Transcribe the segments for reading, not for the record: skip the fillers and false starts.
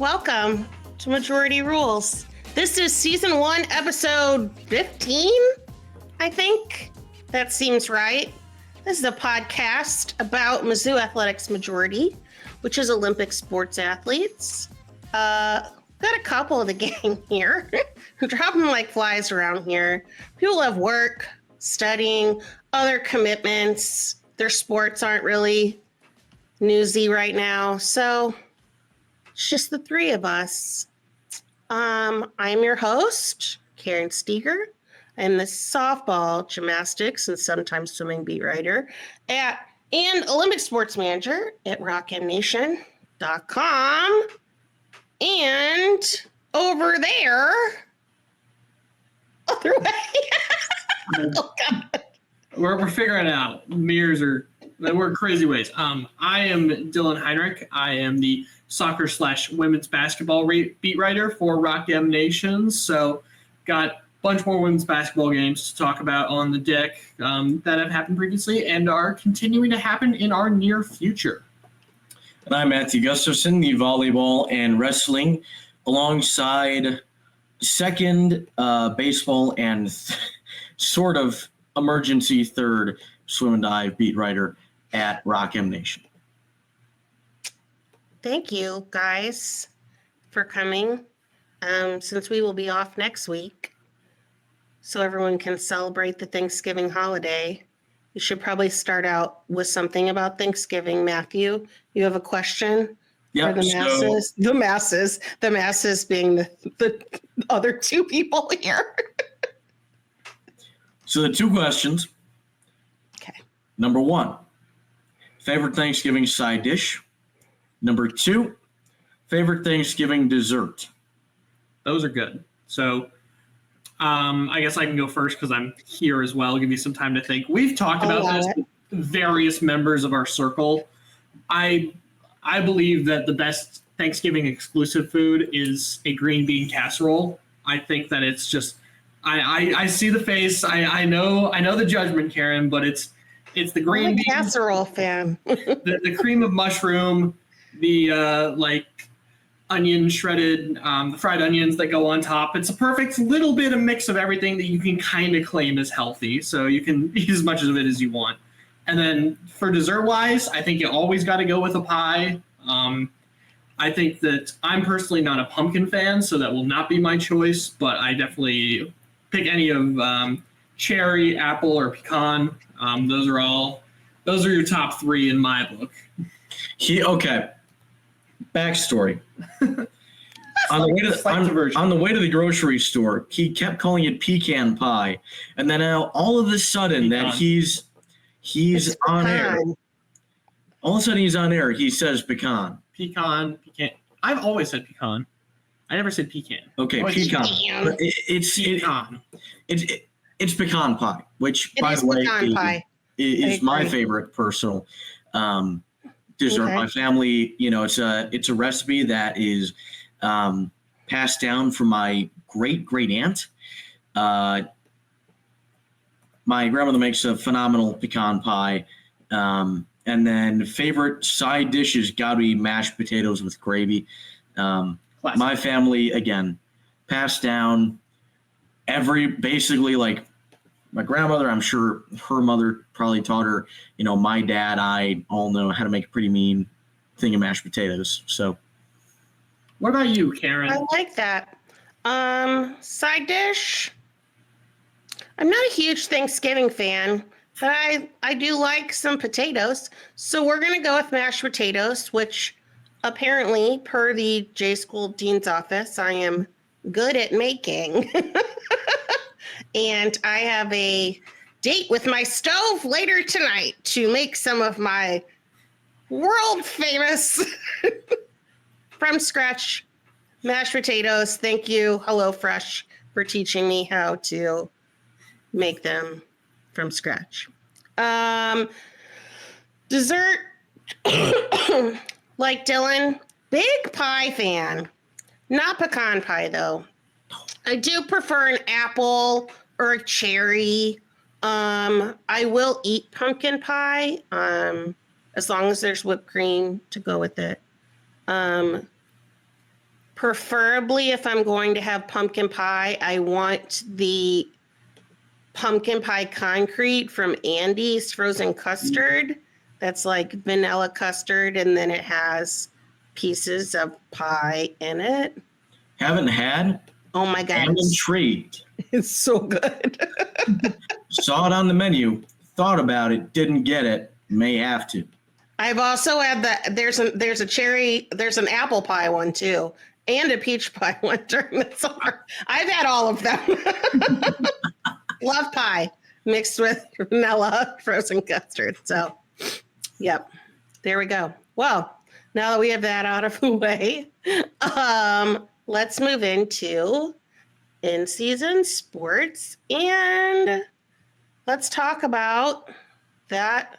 welcome to Majority Rules. This is season 1, episode 15, I think. That seems right. This is a podcast about Mizzou Athletics Majority, which is Olympic sports athletes. Got a couple of the gang here who drop them like flies around here. People have work, studying, other commitments. Their sports aren't really newsy right now, so it's just the three of us. I'm your host, Karen Steger. I'm the softball, gymnastics, and sometimes swimming beat writer and Olympic sports manager at rockmnation.com. And over there, other way. Oh, God. We're figuring it out. Mirrors we're crazy ways. I am Dylan Heinrich. I am the soccer/women's basketball beat writer for Rock Nation. So got a bunch more women's basketball games to talk about on the deck that have happened previously and are continuing to happen in our near future. And I'm Matthew Gustafson, the volleyball and wrestling, alongside second baseball and sort of emergency third swim and dive beat writer at Rock Nation. Thank you, guys, for coming. Since we will be off next week, so everyone can celebrate the Thanksgiving holiday, you should probably start out with something about Thanksgiving. Matthew, you have a question for the masses? The masses being the other two people here. So the two questions. Okay. Number 1, favorite Thanksgiving side dish. Number 2, favorite Thanksgiving dessert. Those are good. So I guess I can go first because I'm here as well. I'll give you some time to think. We've talked about this with various members of our circle. I believe that the best Thanksgiving exclusive food is a green bean casserole. I think that it's just I see the face. I know the judgment, Karen, but it's the green bean casserole fan. the cream of mushroom, the onion shredded, the fried onions that go on top. It's a perfect little bit of mix of everything that you can kind of claim as healthy. So you can eat as much of it as you want. And then for dessert wise, I think you always got to go with a pie. I think that I'm personally not a pumpkin fan, so that will not be my choice, but I definitely pick any of cherry, apple, or pecan. Those are your top 3 in my book. Okay. Backstory. on the way to the grocery store, he kept calling it pecan pie, and then all of a sudden that he's on air. All of a sudden he's on air. He says pecan. Pecan. I've always said pecan. I never said pecan. Okay, pecan. It's pecan. It's pecan pie, which by the way is my favorite personal dessert. Okay. My family, it's a recipe that is passed down from my great aunt. My grandmother makes a phenomenal pecan pie. And then favorite side dish has got to be mashed potatoes with gravy. My family, again, passed down basically like my grandmother, I'm sure her mother probably taught her, my dad, I all know how to make a pretty mean thing of mashed potatoes. So what about you, Karen? I like that. Side dish. I'm not a huge Thanksgiving fan, but I do like some potatoes. So we're going to go with mashed potatoes, which apparently, per the J School Dean's office, I am good at making. And I have a date with my stove later tonight to make some of my world famous from scratch mashed potatoes. Thank you, HelloFresh, for teaching me how to make them from scratch. Dessert, like Dylan, big pie fan. Not pecan pie, though. I do prefer an apple or a cherry. I will eat pumpkin pie as long as there's whipped cream to go with it. Preferably, if I'm going to have pumpkin pie, I want the pumpkin pie concrete from Andy's frozen custard. That's like vanilla custard, and then it has pieces of pie in it. Haven't had? Oh my God. I'm intrigued. It's so good. Saw it on the menu, thought about it, didn't get it, may have to. I've also had there's an apple pie one too, and a peach pie one during the summer. I've had all of them. Love pie mixed with vanilla frozen custard. So, yep, there we go. Well, now that we have that out of the way, let's move into in-season sports, and let's talk about that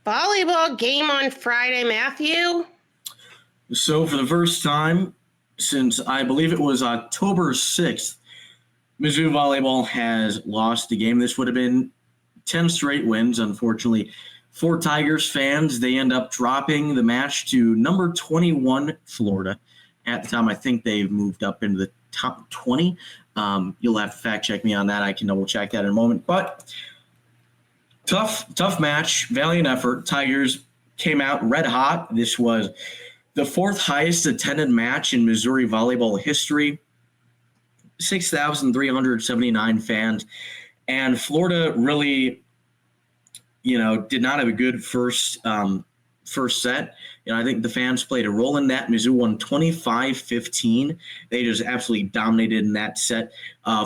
volleyball game on Friday, Matthew. So for the first time since I believe it was October 6th, Mizzou volleyball has lost a game. This would have been 10 straight wins. Unfortunately, for Tigers fans, they end up dropping the match to number 21, Florida. At the time, I think they've moved up into the top 20. You'll have to fact check me on that. I can double check that in a moment. But tough match, valiant effort. Tigers came out red hot. This was the fourth highest attended match in Missouri volleyball history. 6,379 fans. And Florida really, did not have a good first set. I think the fans played a role in that. Mizzou won 25-15. They just absolutely dominated in that set.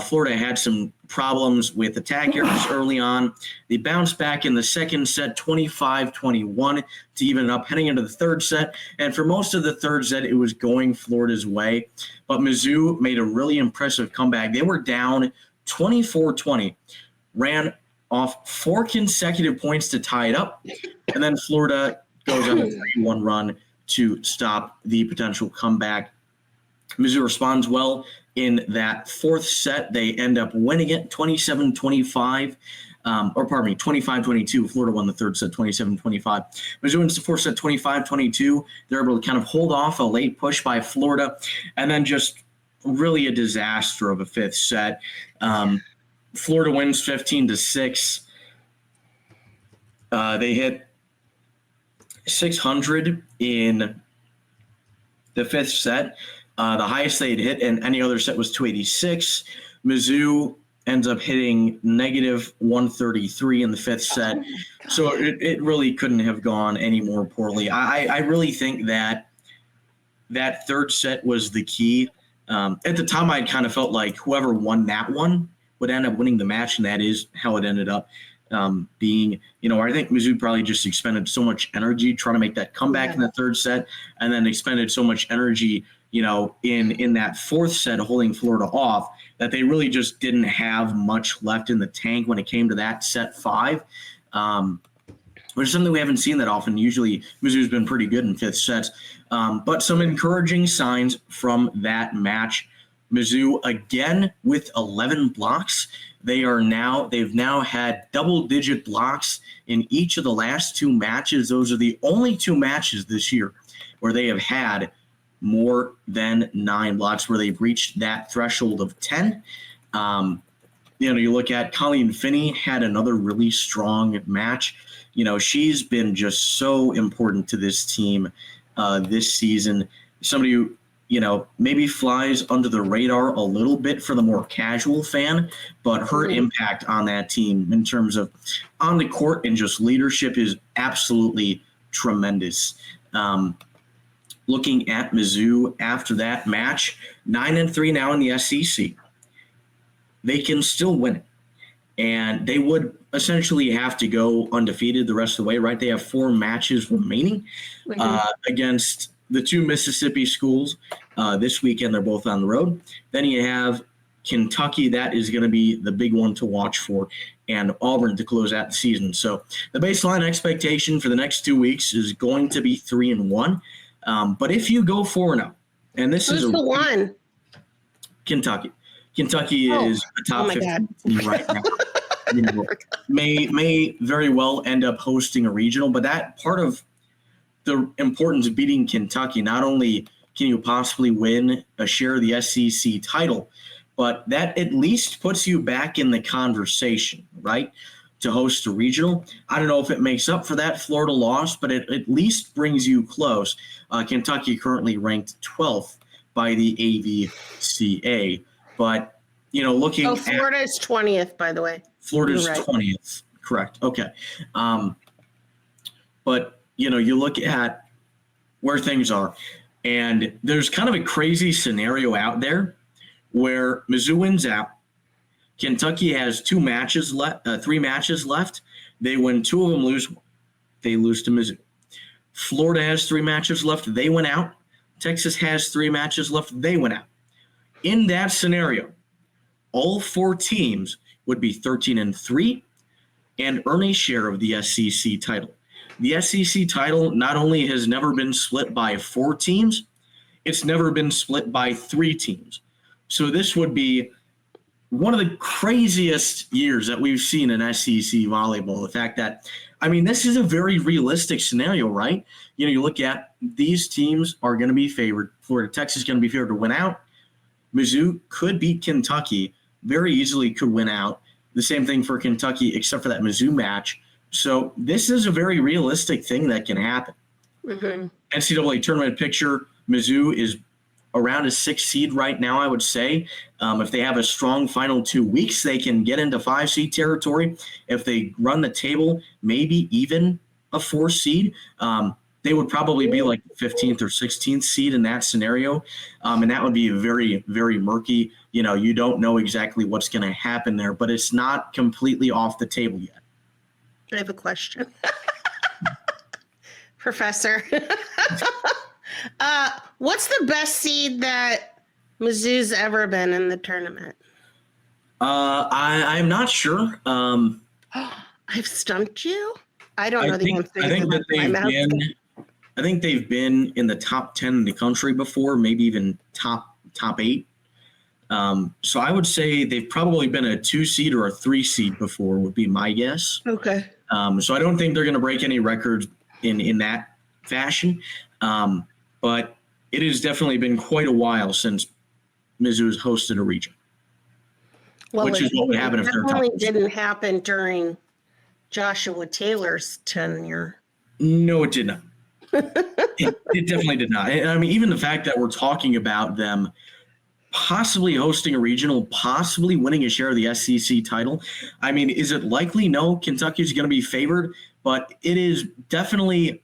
Florida had some problems with attack errors early on. They bounced back in the second set, 25-21, to even it up, heading into the third set. And for most of the third set, it was going Florida's way. But Mizzou made a really impressive comeback. They were down 24-20, ran off 4 consecutive points to tie it up, and then Florida goes on a 3-1 run to stop the potential comeback. Mizzou responds well in that fourth set. They end up winning it 27-25, 25-22. Florida won the third set 27-25. Mizzou wins the fourth set 25-22. They're able to kind of hold off a late push by Florida, and then just really a disaster of a fifth set. Florida wins 15-6. They hit 600 in the fifth set. The highest they'd hit in any other set was 286. Mizzou ends up hitting negative 133 in the fifth set. So it really couldn't have gone any more poorly. I really think that third set was the key. At the time, I kind of felt like whoever won that one would end up winning the match, and that is how it ended up being. I think Mizzou probably just expended so much energy trying to make that comeback in the third set, and then expended so much energy, in that fourth set holding Florida off, that they really just didn't have much left in the tank when it came to that set 5, which is something we haven't seen that often. Usually Mizzou's been pretty good in fifth sets, but some encouraging signs from that match. Mizzou again with 11 blocks. They've now had double-digit blocks in each of the last 2 matches. Those are the only 2 matches this year where they have had more than 9 blocks, where they've reached that threshold of 10. You look at Colleen Finney had another really strong match. She's been just so important to this team this season. Somebody who, maybe flies under the radar a little bit for the more casual fan, but her impact on that team in terms of on the court and just leadership is absolutely tremendous. Looking at Mizzou after that match, 9-3 now in the SEC. They can still win it. And they would essentially have to go undefeated the rest of the way, right? They have 4 matches remaining against the 2 Mississippi schools this weekend. They're both on the road. Then you have Kentucky. That is going to be the big one to watch for, and Auburn to close out the season. So the baseline expectation for the next 2 weeks is going to be 3-1. But if you go 4-0, and this Who's is the one? Kentucky. Kentucky is a top 15 team right now. May very well end up hosting a regional, but that part of the importance of beating Kentucky, not only can you possibly win a share of the SEC title. But that at least puts you back in the conversation, right, to host a regional. I don't know if it makes up for that Florida loss, but it at least brings you close. Kentucky currently ranked 12th by the AVCA. But, looking at... Florida is 20th, by the way. Florida's 20th. Correct. Okay. But, you look at where things are, and there's kind of a crazy scenario out there where Mizzou wins out. Kentucky has 3 matches left. They win 2 of them, lose 1. They lose to Mizzou. Florida has 3 matches left. They win out. Texas has 3 matches left. They win out. In that scenario, all 4 teams would be 13-3 and earn a share of the SEC title. The SEC title not only has never been split by 4 teams, it's never been split by 3 teams. So this would be one of the craziest years that we've seen in SEC volleyball. The fact that, this is a very realistic scenario, right? You look at these teams are going to be favored. Florida, Texas is going to be favored to win out. Mizzou could beat Kentucky, very easily could win out. The same thing for Kentucky, except for that Mizzou match. So this is a very realistic thing that can happen. Mm-hmm. NCAA tournament picture, Mizzou is around a 6 seed right now, I would say. If they have a strong final 2 weeks, they can get into 5 seed territory. If they run the table, maybe even a 4 seed. They would probably be like 15th or 16th seed in that scenario. And that would be very, very murky. You don't know exactly what's going to happen there, but it's not completely off the table yet. I have a question. Professor. What's the best seed that Mizzou's ever been in the tournament? I'm not sure. I've stumped you? I don't know the answer. I think they've been in the top 10 in the country before, maybe even top 8. So I would say they've probably been a 2 seed or a 3 seed before would be my guess. Okay. So I don't think they're going to break any records in that fashion. But it has definitely been quite a while since Mizzou has hosted a region. Well, which is what would happen if they're top. It definitely didn't happen during Joshua Taylor's tenure. No, it did not. It definitely did not. Even the fact that we're talking about them possibly hosting a regional, possibly winning a share of the SEC title. Is it likely? No, Kentucky's going to be favored, but it is definitely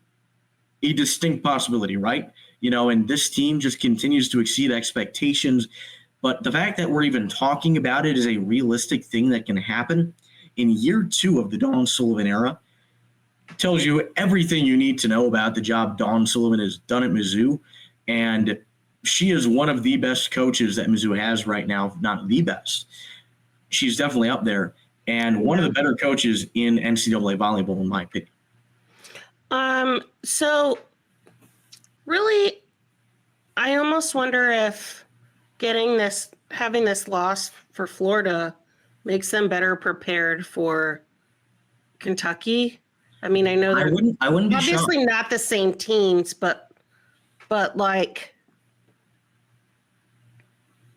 a distinct possibility, right? And this team just continues to exceed expectations. But the fact that we're even talking about it is a realistic thing that can happen in year 2 of the Dawn Sullivan era tells you everything you need to know about the job Dawn Sullivan has done at Mizzou. And she is one of the best coaches that Mizzou has right now, if not the best. She's definitely up there and one of the better coaches in NCAA volleyball, in my opinion. So really, I almost wonder if having this loss for Florida makes them better prepared for Kentucky. I know they're I wouldn't be obviously shocked. not the same teams, but like,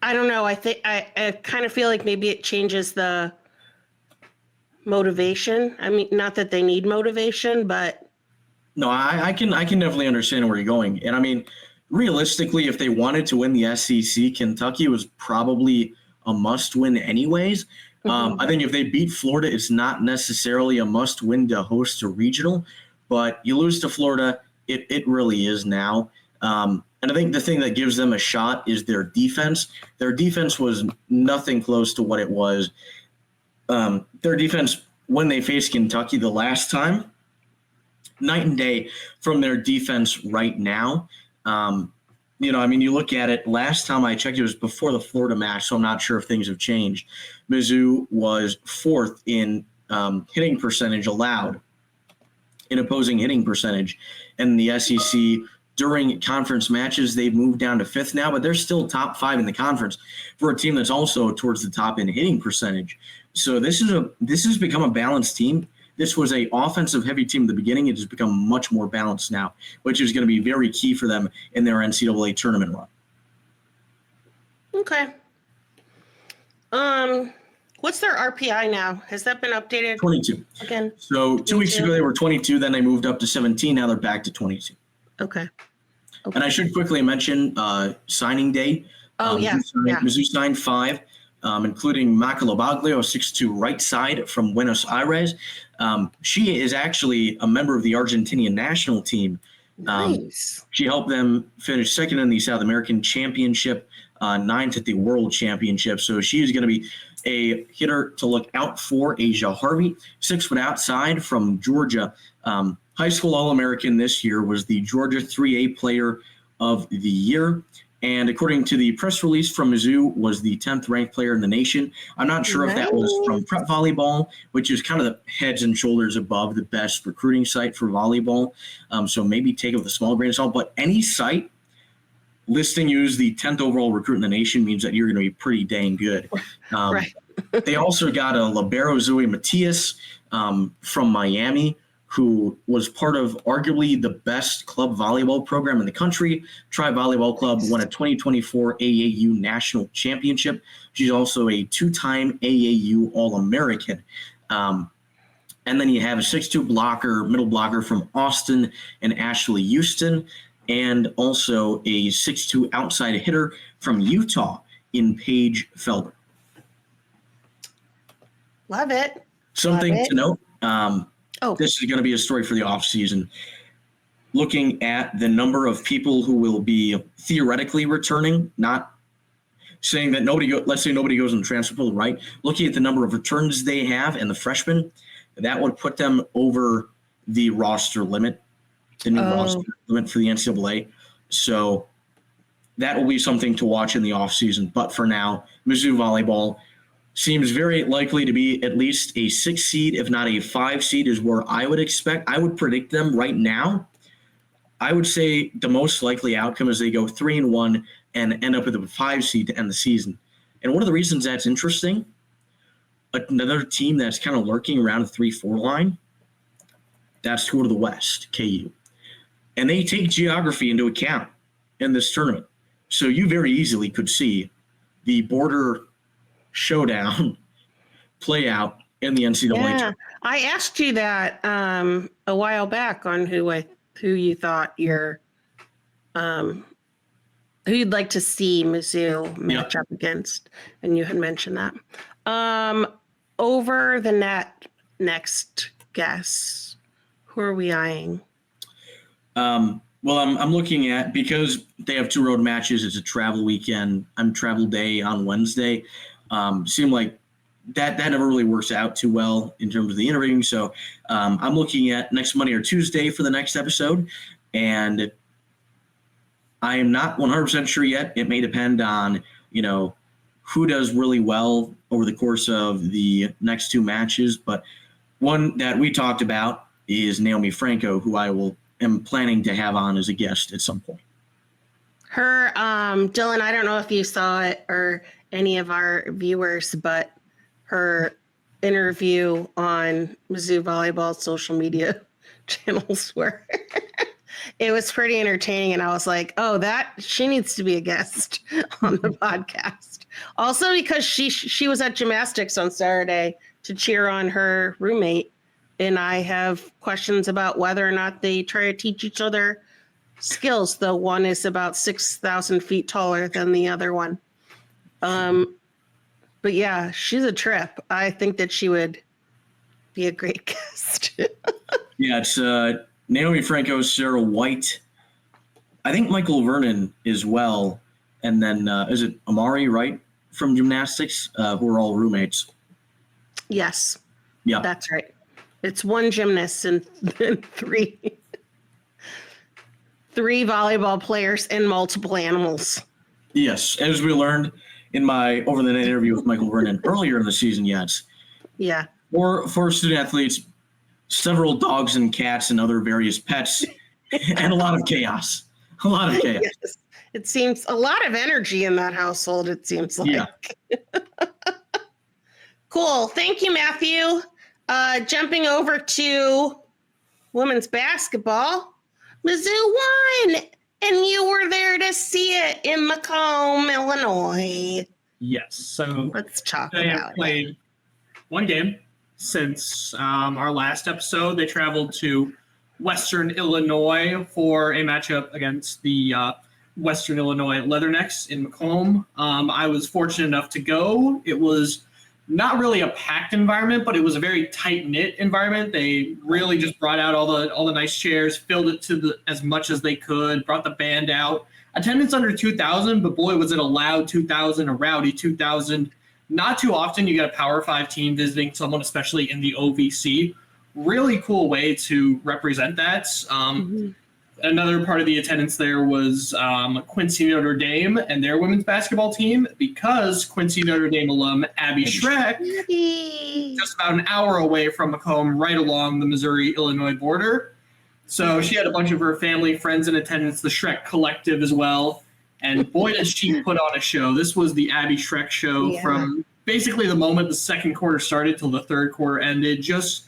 I don't know. I think I kind of feel like maybe it changes the motivation. Not that they need motivation, but no, I can definitely understand where you're going. And realistically, if they wanted to win the SEC, Kentucky was probably a must-win anyways. I think if they beat Florida, it's not necessarily a must-win to host a regional, but you lose to Florida, it really is now. And I think the thing that gives them a shot is their defense. Their defense was nothing close to what it was. Their defense, when they faced Kentucky the last time, night and day from their defense right now. You look at it, last time I checked, it was before the Florida match, so I'm not sure if things have changed. Mizzou was 4th in hitting percentage allowed, in opposing hitting percentage. And the SEC, during conference matches, they've moved down to 5th now, but they're still top 5 in the conference for a team that's also towards the top in hitting percentage. So this has become a balanced team. this was a offensive heavy team at the beginning. It has become much more balanced now, which is going to be very key for them in their NCAA tournament run. Okay. What's their RPI now? Has that been updated 22 again? So 2 weeks ago they were 22, then they moved up to 17. Now they're back to 22. Okay. And I should quickly mention signing day. Mizzou signed 5, including Macalobaglio, 6'2", right side from Buenos Aires. She is actually a member of the Argentinian national team. Nice. She helped them finish second in the South American Championship, 9th at the World Championship. So she is going to be a hitter to look out for. Asia Harvey, 6 foot outside from Georgia. High school All-American this year, was the Georgia 3A Player of the Year. And according to the press release from Mizzou, was the 10th ranked player in the nation. I'm not sure if that was from Prep Volleyball, which is kind of the heads and shoulders above the best recruiting site for volleyball. So maybe take it with a small grain of salt. But any site listing you as the 10th overall recruit in the nation means that you're going to be pretty dang good. Right. They also got a libero, Zoe Matias, from Miami, who was part of arguably the best club volleyball program in the country. Tri Volleyball Club won a 2024 AAU National Championship. She's also a 2-time AAU All-American. And then you have a 6'2" blocker, middle blocker from Austin, and Ashley Houston, and also a 6'2" outside hitter from Utah in Paige Felber. Love it. Something to note. This is going to be a story for the offseason. Looking at the number of people who will be theoretically returning, not saying that let's say nobody goes in the transfer portal, right? Looking at the number of returns they have and the freshmen, that would put them over the roster limit, the new roster limit for the NCAA. So that will be something to watch in the offseason. But for now, Mizzou volleyball seems very likely to be at least a 6 seed, if not a 5 seed, is where I would expect. I would predict them right now. I would say the most likely outcome is they go 3-1 and end up with a 5 seed to end the season. And one of the reasons that's interesting, another team that's kind of lurking around the 3-4 line, that's to go to the West, KU. And they take geography into account in this tournament. So you very easily could see the border showdown play out in the NCAA tournament. I asked you that a while back on who you thought who you'd like to see Mizzou match up against, and you had mentioned that. Over the net, next guess, who are we eyeing? Well, I'm looking at, because they have 2 road matches, it's a travel weekend. I'm travel day on Wednesday. Seemed like that never really works out too well in terms of the interviewing. So I'm looking at next Monday or Tuesday for the next episode. And I am not 100% sure yet. It may depend on, who does really well over the course of the next 2 matches. But one that we talked about is Naomi Franco, who I am planning to have on as a guest at some point. Her, Dylan, I don't know if you saw it or any of our viewers, but her interview on Mizzou Volleyball social media channels were it was pretty entertaining, and I was like, she needs to be a guest on the podcast. Also because she was at gymnastics on Saturday to cheer on her roommate, and I have questions about whether or not they try to teach each other skills, though one is about 6,000 feet taller than the other one. But yeah, she's a trip. I think that she would be a great guest. Yeah, it's Naomi Franco, Sarah White. I think Michael Vernon as well. And then is it Amari, right, from gymnastics, who are all roommates? Yes. Yeah. That's right. It's one gymnast and 3 volleyball players and multiple animals. Yes, as we learned in my over-the-net interview with Michael Vernon earlier in the season, yes. Yeah. For student athletes, several dogs and cats and other various pets, and a lot of chaos. A lot of chaos. Yes. It seems a lot of energy in that household, it seems like. Yeah. Cool. Thank you, Matthew. Jumping over to women's basketball, Mizzou won, and you were there to see it in Macomb, Illinois. Yes. So let's talk they have about played one game since our last episode. They traveled to Western Illinois for a matchup against the Western Illinois Leathernecks in Macomb. I was fortunate enough to go. It was not really a packed environment, but it was a very tight-knit environment. They really just brought out all the nice chairs, filled it to as much as they could, brought the band out. Attendance under 2,000, but boy, was it a loud 2,000, a rowdy 2,000. Not too often you get a Power 5 team visiting someone, especially in the OVC. Really cool way to represent that. Another part of the attendance there was Quincy Notre Dame and their women's basketball team, because Quincy Notre Dame alum Abbey Schreacke, just about an hour away from Macomb, right along the Missouri-Illinois border. So she had a bunch of her family, friends in attendance, the Schreck Collective as well. And boy, did she put on a show. This was the Abbey Schreacke show from basically the moment the second quarter started till the third quarter ended. Just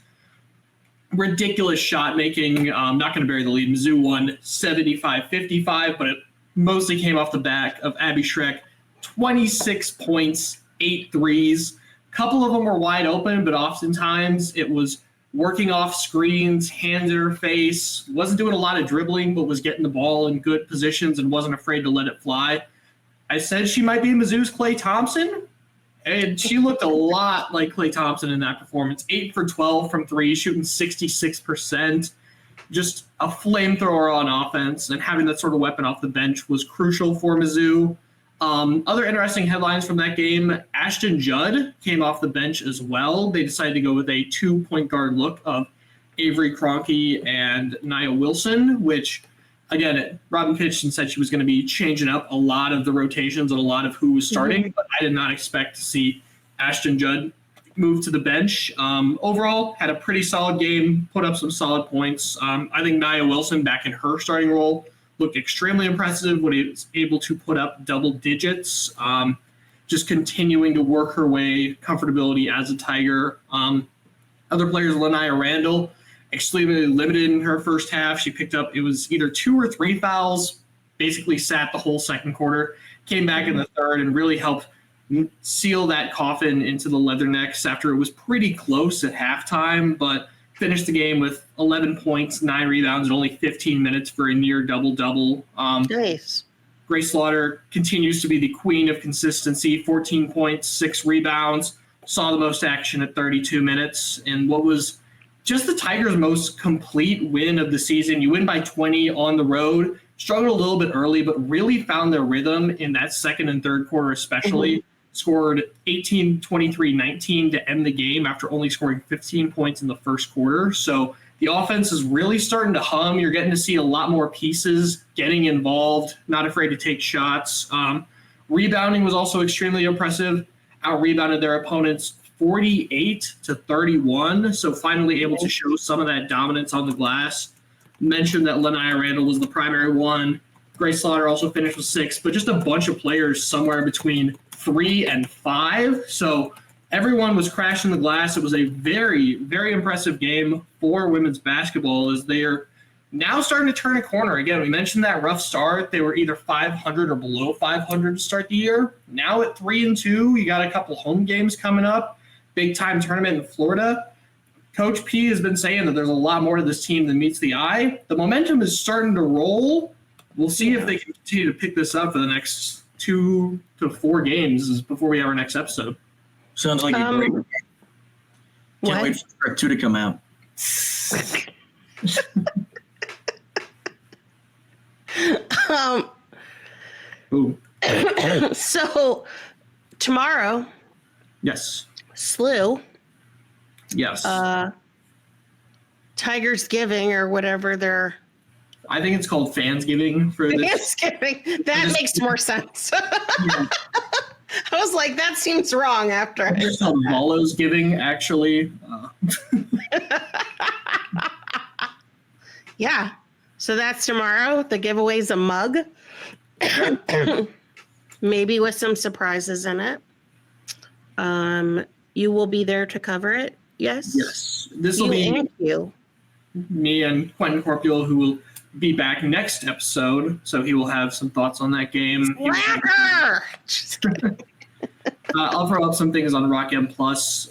ridiculous shot making. Not going to bury the lead. Mizzou won 75-55, but it mostly came off the back of Abbey Schreacke. 26 points, 8 threes. A couple of them were wide open, but oftentimes it was working off screens, hands in her face, wasn't doing a lot of dribbling, but was getting the ball in good positions and wasn't afraid to let it fly. I said she might be Mizzou's Klay Thompson, and she looked a lot like Klay Thompson in that performance. 8 for 12 from 3, shooting 66%. Just a flamethrower on offense, and having that sort of weapon off the bench was crucial for Mizzou. Other interesting headlines from that game, Ashton Judd came off the bench as well. They decided to go with a 2-point guard look of Avery Kroenke and Nia Wilson, which, again, Robin Pitchton said she was going to be changing up a lot of the rotations and a lot of who was starting, but I did not expect to see Ashton Judd move to the bench. Overall, had a pretty solid game, put up some solid points. I think Nia Wilson, back in her starting role, looked extremely impressive when he was able to put up double digits, just continuing to work her way, comfortability as a Tiger. Other players, Lania Randall, extremely limited in her first half. She picked up, it was either 2 or 3 fouls, basically sat the whole second quarter, came back in the third and really helped seal that coffin into the Leathernecks after it was pretty close at halftime, but finished the game with 11 points, 9 rebounds, and only 15 minutes for a near double-double. Nice. Grace Slaughter continues to be the queen of consistency, 14 points, 6 rebounds, saw the most action at 32 minutes, and what was just the Tigers' most complete win of the season. You win by 20 on the road, struggled a little bit early, but really found their rhythm in that second and third quarter especially. Scored 18, 23, 19 to end the game after only scoring 15 points in the first quarter. So the offense is really starting to hum. You're getting to see a lot more pieces getting involved, not afraid to take shots. Rebounding was also extremely impressive. Out-rebounded their opponents 48-31, so finally able to show some of that dominance on the glass. Mentioned that Lania Randall was the primary one. Grace Slaughter also finished with 6, but just a bunch of players somewhere between 3 and 5. So everyone was crashing the glass. It was a very, very impressive game for women's basketball as they're now starting to turn a corner. Again, we mentioned that rough start. They were either 500 or below 500 to start the year. Now at 3-2, you got a couple home games coming up. Big time tournament in Florida. Coach P has been saying that there's a lot more to this team than meets the eye. The momentum is starting to roll. We'll see if they can continue to pick this up for the next 2 to 4 games before we have our next episode. Sounds like a great game. Can't wait for Shrek 2 to come out. So tomorrow, Yes. SLU. Yes. Tigers Giving or whatever they're. I think it's called Fansgiving for this. Fansgiving. That makes more sense. I was like, that seems wrong after I There's some Wallows giving, actually. Yeah. So that's tomorrow. The giveaway's a mug. Maybe with some surprises in it. You will be there to cover it. Yes? Yes. This will be Thank you. me and Quentin Corpio, who will be back next episode. So he will have some thoughts on that game. Slacker! Just kidding. I'll throw up some things on Rock M Plus.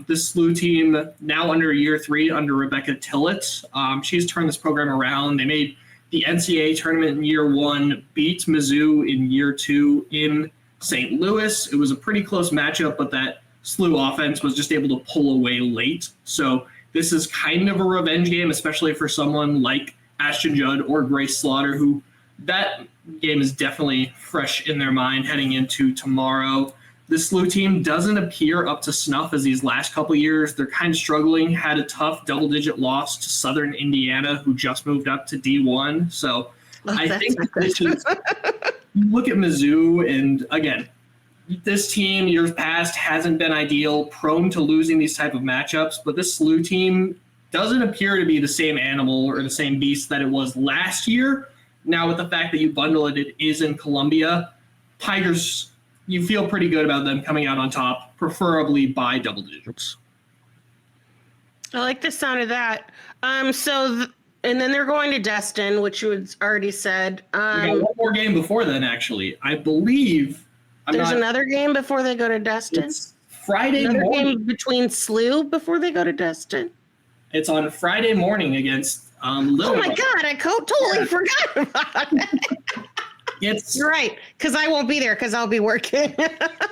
This SLU team, now under year 3 under Rebecca Tillett. She's turned this program around. They made the NCAA tournament in year 1, beat Mizzou in year 2 in St. Louis. It was a pretty close matchup, but that SLU offense was just able to pull away late. So this is kind of a revenge game, especially for someone like Ashton Judd or Grace Slaughter, who that game is definitely fresh in their mind heading into tomorrow. This SLU team doesn't appear up to snuff as these last couple years. They're kind of struggling, had a tough double-digit loss to Southern Indiana, who just moved up to D1. So I think this is, look at Mizzou, and again, this team years past hasn't been ideal, prone to losing these type of matchups, but this SLU team doesn't appear to be the same animal or the same beast that it was last year. Now with the fact that you bundle it, it is in Columbia. Tigers, you feel pretty good about them coming out on top, preferably by double digits. I like the sound of that. And then they're going to Destin, which you had already said. We got one more game before then, actually. I believe. There's another game before they go to Destin? It's Friday another morning. Game between SLU before they go to Destin? It's on Friday morning against Little Oh, my Rock. God. I totally forgot about it. You're right, because I won't be there because I'll be working.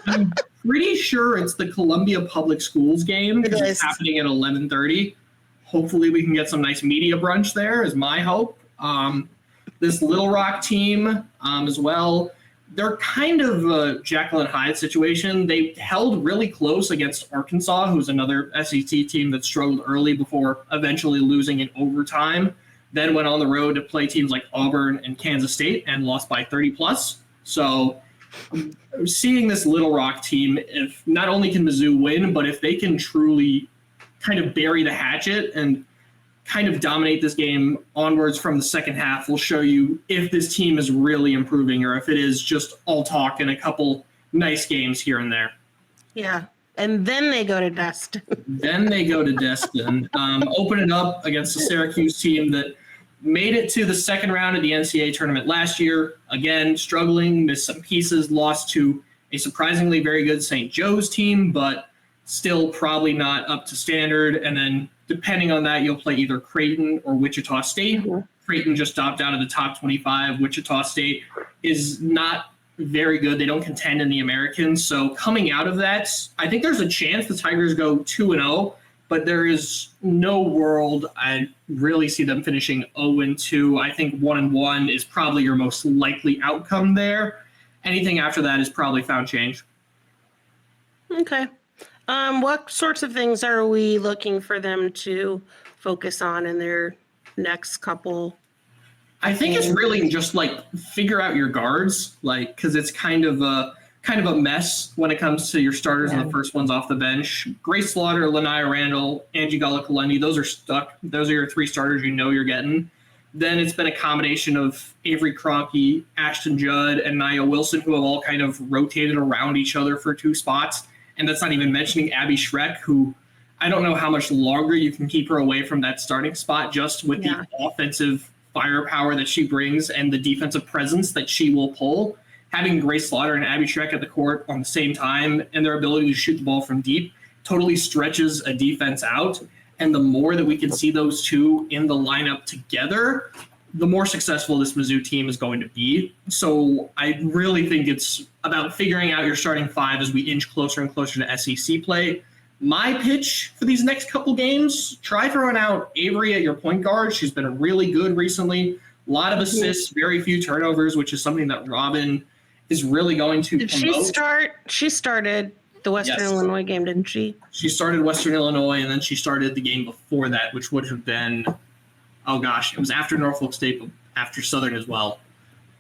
I'm pretty sure it's the Columbia Public Schools game because It it's is. happening at 11:30. Hopefully we can get some nice media brunch there is my hope. This Little Rock team as well, they're kind of a Jekyll and Hyde situation. They held really close against Arkansas, who's another SEC team that struggled early before eventually losing in overtime. Then went on the road to play teams like Auburn and Kansas State and lost by 30 plus. So seeing this Little Rock team, if not only can Mizzou win, but if they can truly kind of bury the hatchet and kind of dominate this game onwards from the second half, will show you if this team is really improving or if it is just all talk and a couple nice games here and there. Yeah. And then they go to Destin. Then they go to Destin, open it up against the Syracuse team that made it to the second round of the NCAA tournament last year. Again, struggling, missed some pieces, lost to a surprisingly very good St. Joe's team, but still probably not up to standard. And then depending on that, you'll play either Creighton or Wichita State. Mm-hmm. Creighton just dropped out of the top 25. Wichita State is not very good. They don't contend in the Americans. So coming out of that, I think there's a chance the Tigers go 2-0, but there is no world I really see them finishing 0-2. I think 1-1 is probably your most likely outcome there. Anything after that is probably found change. Okay. What sorts of things are we looking for them to focus on in their next couple? I think it's really just like figure out your guards, like because it's kind of a mess when it comes to your starters and the first ones off the bench. Grace Slaughter, Lanaya Randall, Angie Gala-Kalendi, those are stuck. Those are your 3 starters you know you're getting. Then it's been a combination of Avery Kroenke, Ashton Judd, and Nia Wilson, who have all kind of rotated around each other for 2 spots. And that's not even mentioning Abbey Schreacke, who I don't know how much longer you can keep her away from that starting spot just with the offensive firepower that she brings and the defensive presence that she will pull. Having Grace Slaughter and Abbey Schreacke at the court on the same time and their ability to shoot the ball from deep totally stretches a defense out. And the more that we can see those two in the lineup together, the more successful this Mizzou team is going to be. So I really think it's about figuring out your starting 5 as we inch closer and closer to SEC play. My pitch for these next couple games, try throwing out Avery at your point guard. She's been really good recently. A lot of assists, very few turnovers, which is something that Robin is really going to Did promote. she started the Western Illinois game, didn't she? She started Western Illinois, and then she started the game before that, which would have been, it was after Norfolk State, but after Southern as well.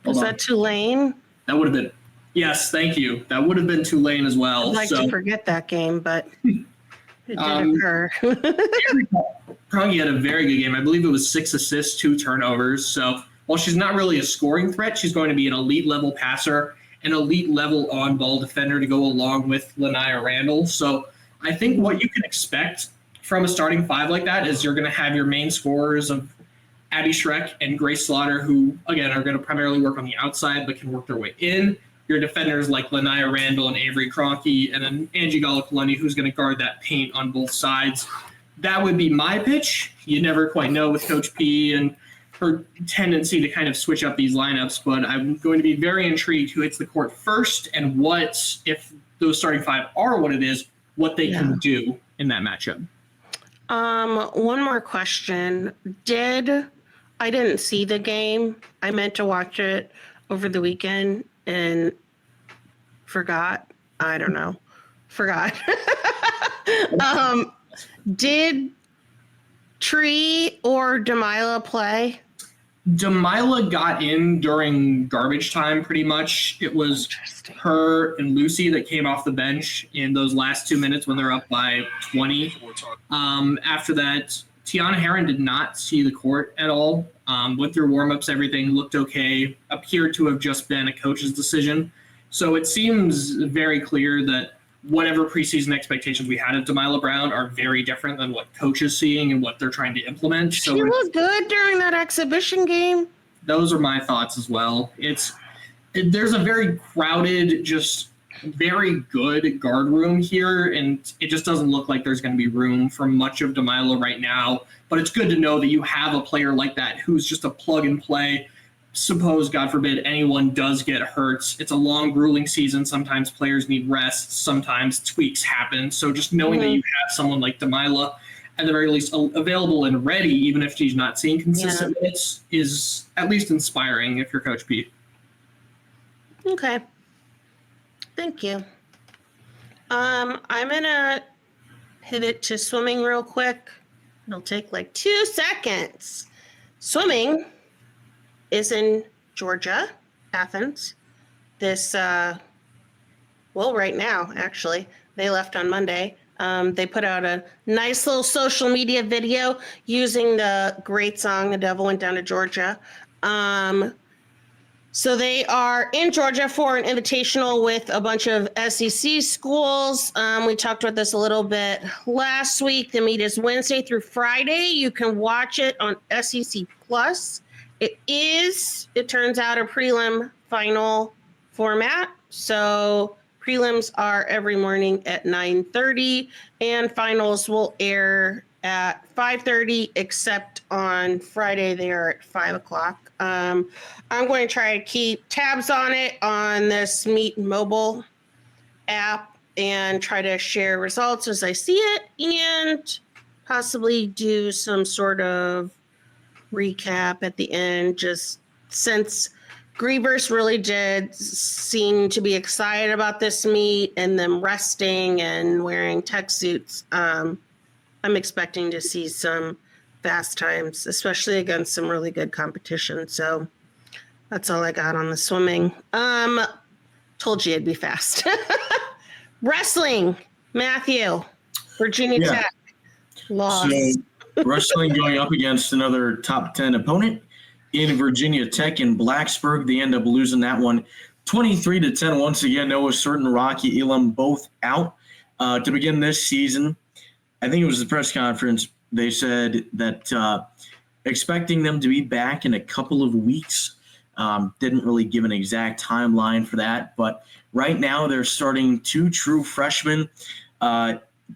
Was that Tulane? That would have been, yes, thank you. That would have been Tulane as well. I'd like to forget that game, but it did occur. Kroenke had a very good game. I believe it was 6 assists, 2 turnovers. So while she's not really a scoring threat, she's going to be an elite level passer, an elite level on-ball defender to go along with Lanaya Randall. So I think what you can expect from a starting five like that is you're going to have your main scorers of Abbey Schreacke and Grace Slaughter, who, again, are going to primarily work on the outside but can work their way in. Your defenders like Lanaya Randall and Avery Kroenke, and then Angie Galakalani, who's going to guard that paint on both sides. That would be my pitch. You never quite know with Coach P and her tendency to kind of switch up these lineups, but I'm going to be very intrigued who hits the court first and what, if those starting five are what it is, what they can do in that matchup. One more question. I didn't see the game. I meant to watch it over the weekend and forgot. I don't know. Forgot. Did Tree or Delilah play? Delilah got in during garbage time pretty much. It was her and Lucy that came off the bench in those last 2 minutes when they're up by 20. After that, Tiana Heron did not see the court at all. Went through warm-ups, everything looked okay, appeared to have just been a coach's decision. So it seems very clear that whatever preseason expectations we had of Delilah Brown are very different than what coach is seeing and what they're trying to implement. So she was good during that exhibition game. Those are my thoughts as well. There's a very crowded, just very good guard room here, and it just doesn't look like there's going to be room for much of Delilah right now. But it's good to know that you have a player like that who's just a plug and play. Suppose, God forbid, anyone does get hurt. It's a long, grueling season. Sometimes players need rest. Sometimes tweaks happen. So just knowing that you have someone like Delilah, at the very least, available and ready, even if she's not seeing consistent minutes, is at least inspiring if you're Coach Pete. Okay. Thank you. I'm going to pivot to swimming real quick. It'll take like 2 seconds. Swimming is in Georgia, Athens. Right now, actually. They left on Monday. They put out a nice little social media video using the great song, The Devil Went Down to Georgia. So they are in Georgia for an invitational with a bunch of SEC schools. We talked about this a little bit last week. The meet is Wednesday through Friday. You can watch it on SEC Plus. It turns out, a prelim final format. So prelims are every morning at 9:30 and finals will air at 5:30, except on Friday they are at 5 o'clock. I'm going to try to keep tabs on it on this Meet mobile app and try to share results as I see it and possibly do some sort of recap at the end, just since Grievers really did seem to be excited about this meet and them resting and wearing tech suits. I'm expecting to see some fast times, especially against some really good competition. So that's all I got on the swimming. Told you it'd be fast. Wrestling, Matthew, Virginia Tech lost. So wrestling going up against another top 10 opponent in Virginia Tech in Blacksburg. They end up losing that one 23-10. Once again, Noah Certain, Rocky Elam both out to begin this season. I think it was the press conference. They said that expecting them to be back in a couple of weeks. Didn't really give an exact timeline for that. But right now they're starting 2 true freshmen,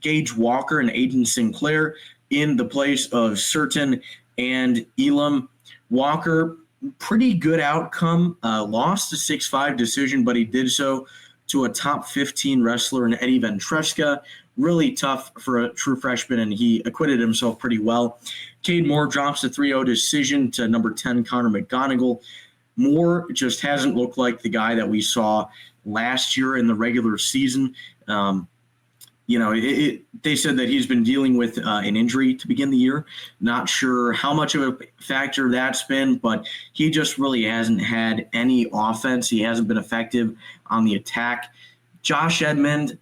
Gage Walker and Aiden Sinclair, in the place of Certain and Elam. Walker, pretty good outcome. Lost a 6-5 decision, but he did so to a top 15 wrestler in Eddie Ventresca. Really tough for a true freshman, and he acquitted himself pretty well. Cade Moore drops a 3-0 decision to number 10, Connor McGonigal. Moore just hasn't looked like the guy that we saw last year in the regular season. They said that he's been dealing with an injury to begin the year. Not sure how much of a factor that's been, but he just really hasn't had any offense. He hasn't been effective on the attack. Josh Edmond,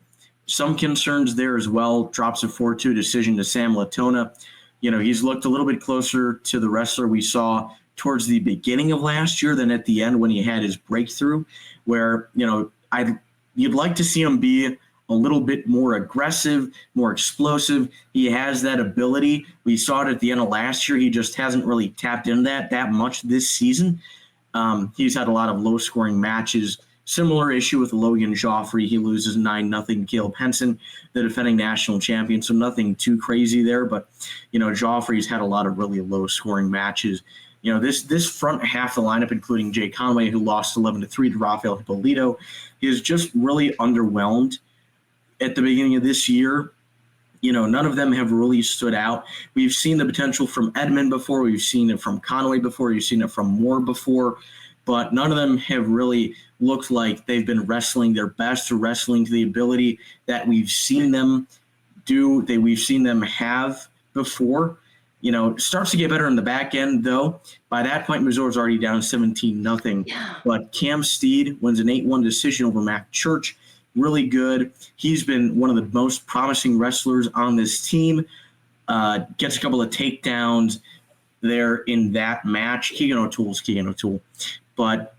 some concerns there as well. Drops a 4-2 decision to Sam Latona. He's looked a little bit closer to the wrestler we saw towards the beginning of last year than at the end when he had his breakthrough, where, you'd like to see him be a a little bit more aggressive, more explosive. He has that ability. We saw it at the end of last year. He just hasn't really tapped into that much this season. He's had a lot of low-scoring matches. Similar issue with Logan Joffrey. He loses 9-0 Caleb Henson, the defending national champion, so nothing too crazy there. But, Joffrey's had a lot of really low-scoring matches. This front half of the lineup, including Jay Conway, who lost 11-3 to Rafael Hippolito, is just really underwhelmed at the beginning of this year. None of them have really stood out. We've seen the potential from Edmond before. We've seen it from Conway before. We've seen it from Moore before. But none of them have really looked like they've been wrestling their best or wrestling to the ability that we've seen them do, that we've seen them have before. It starts to get better in the back end, though. By that point, Missouri's already down 17-0. Yeah. But Cam Steed wins an 8-1 decision over Mac Church. Really good. He's been one of the most promising wrestlers on this team. Gets a couple of takedowns there in that match. Keegan O'Toole's Keegan O'Toole. But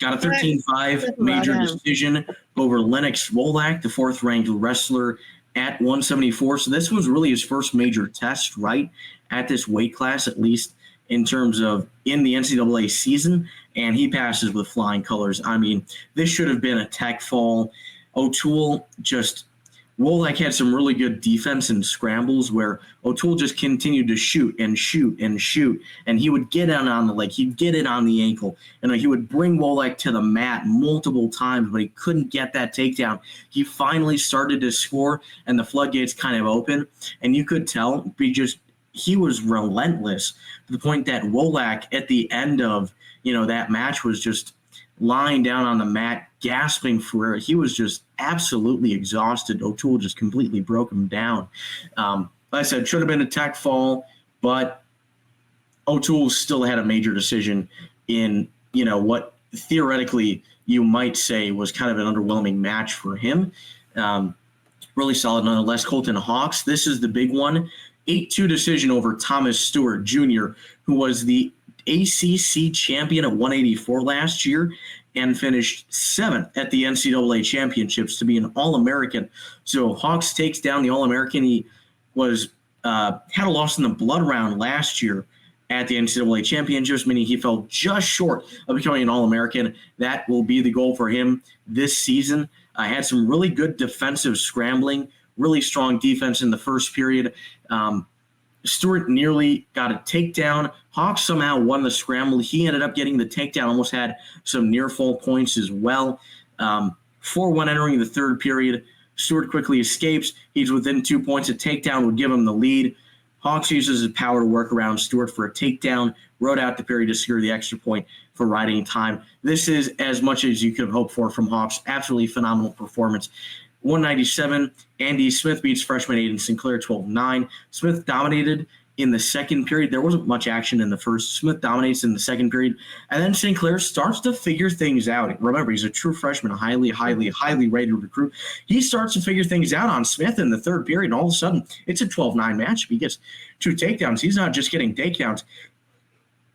got a 13-5 major decision over Lennox Wolak, the fourth-ranked wrestler at 174. So this was really his first major test, right, at this weight class, at least in terms of in the NCAA season, and he passes with flying colors. I mean, this should have been a tech fall. O'Toole Wolak had some really good defense and scrambles where O'Toole just continued to shoot and shoot and shoot, and he would get on the leg, he'd get it on the ankle, and he would bring Wolak to the mat multiple times, but he couldn't get that takedown. He finally started to score, and the floodgates kind of open, and you could tell he was relentless to the point that Wolak at the end of that match was just lying down on the mat, gasping for air. He was just absolutely exhausted. O'Toole just completely broke him down. Like I said, should have been a tech fall, but O'Toole still had a major decision in, what theoretically you might say was kind of an underwhelming match for him. Really solid nonetheless. Colton Hawks, this is the big one. 8-2 decision over Thomas Stewart Jr., who was the ACC champion at 184 last year and finished 7th at the NCAA championships to be an All-American. So Hawks takes down the All-American. He was had a loss in the blood round last year at the NCAA championships, meaning he fell just short of becoming an All-American. That will be the goal for him this season. Had some really good defensive scrambling, really strong defense in the first period. Stewart nearly got a takedown. Hawks somehow won the scramble. He ended up getting the takedown, almost had some near-fall points as well. 4-1 entering the third period. Stewart quickly escapes. He's within 2 points. A takedown would give him the lead. Hawks uses his power to work around Stewart for a takedown, rode out the period to secure the extra point for riding time. This is as much as you could have hoped for from Hawks. Absolutely phenomenal performance. 197, Andy Smith beats freshman Aiden Sinclair 12-9. Smith dominated in the second period. There wasn't much action in the first. Smith dominates in the second period. And then Sinclair starts to figure things out. Remember, he's a true freshman, a highly, highly, highly rated recruit. He starts to figure things out on Smith in the third period. And all of a sudden, it's a 12-9 match. He gets 2 takedowns. He's not just getting takedowns.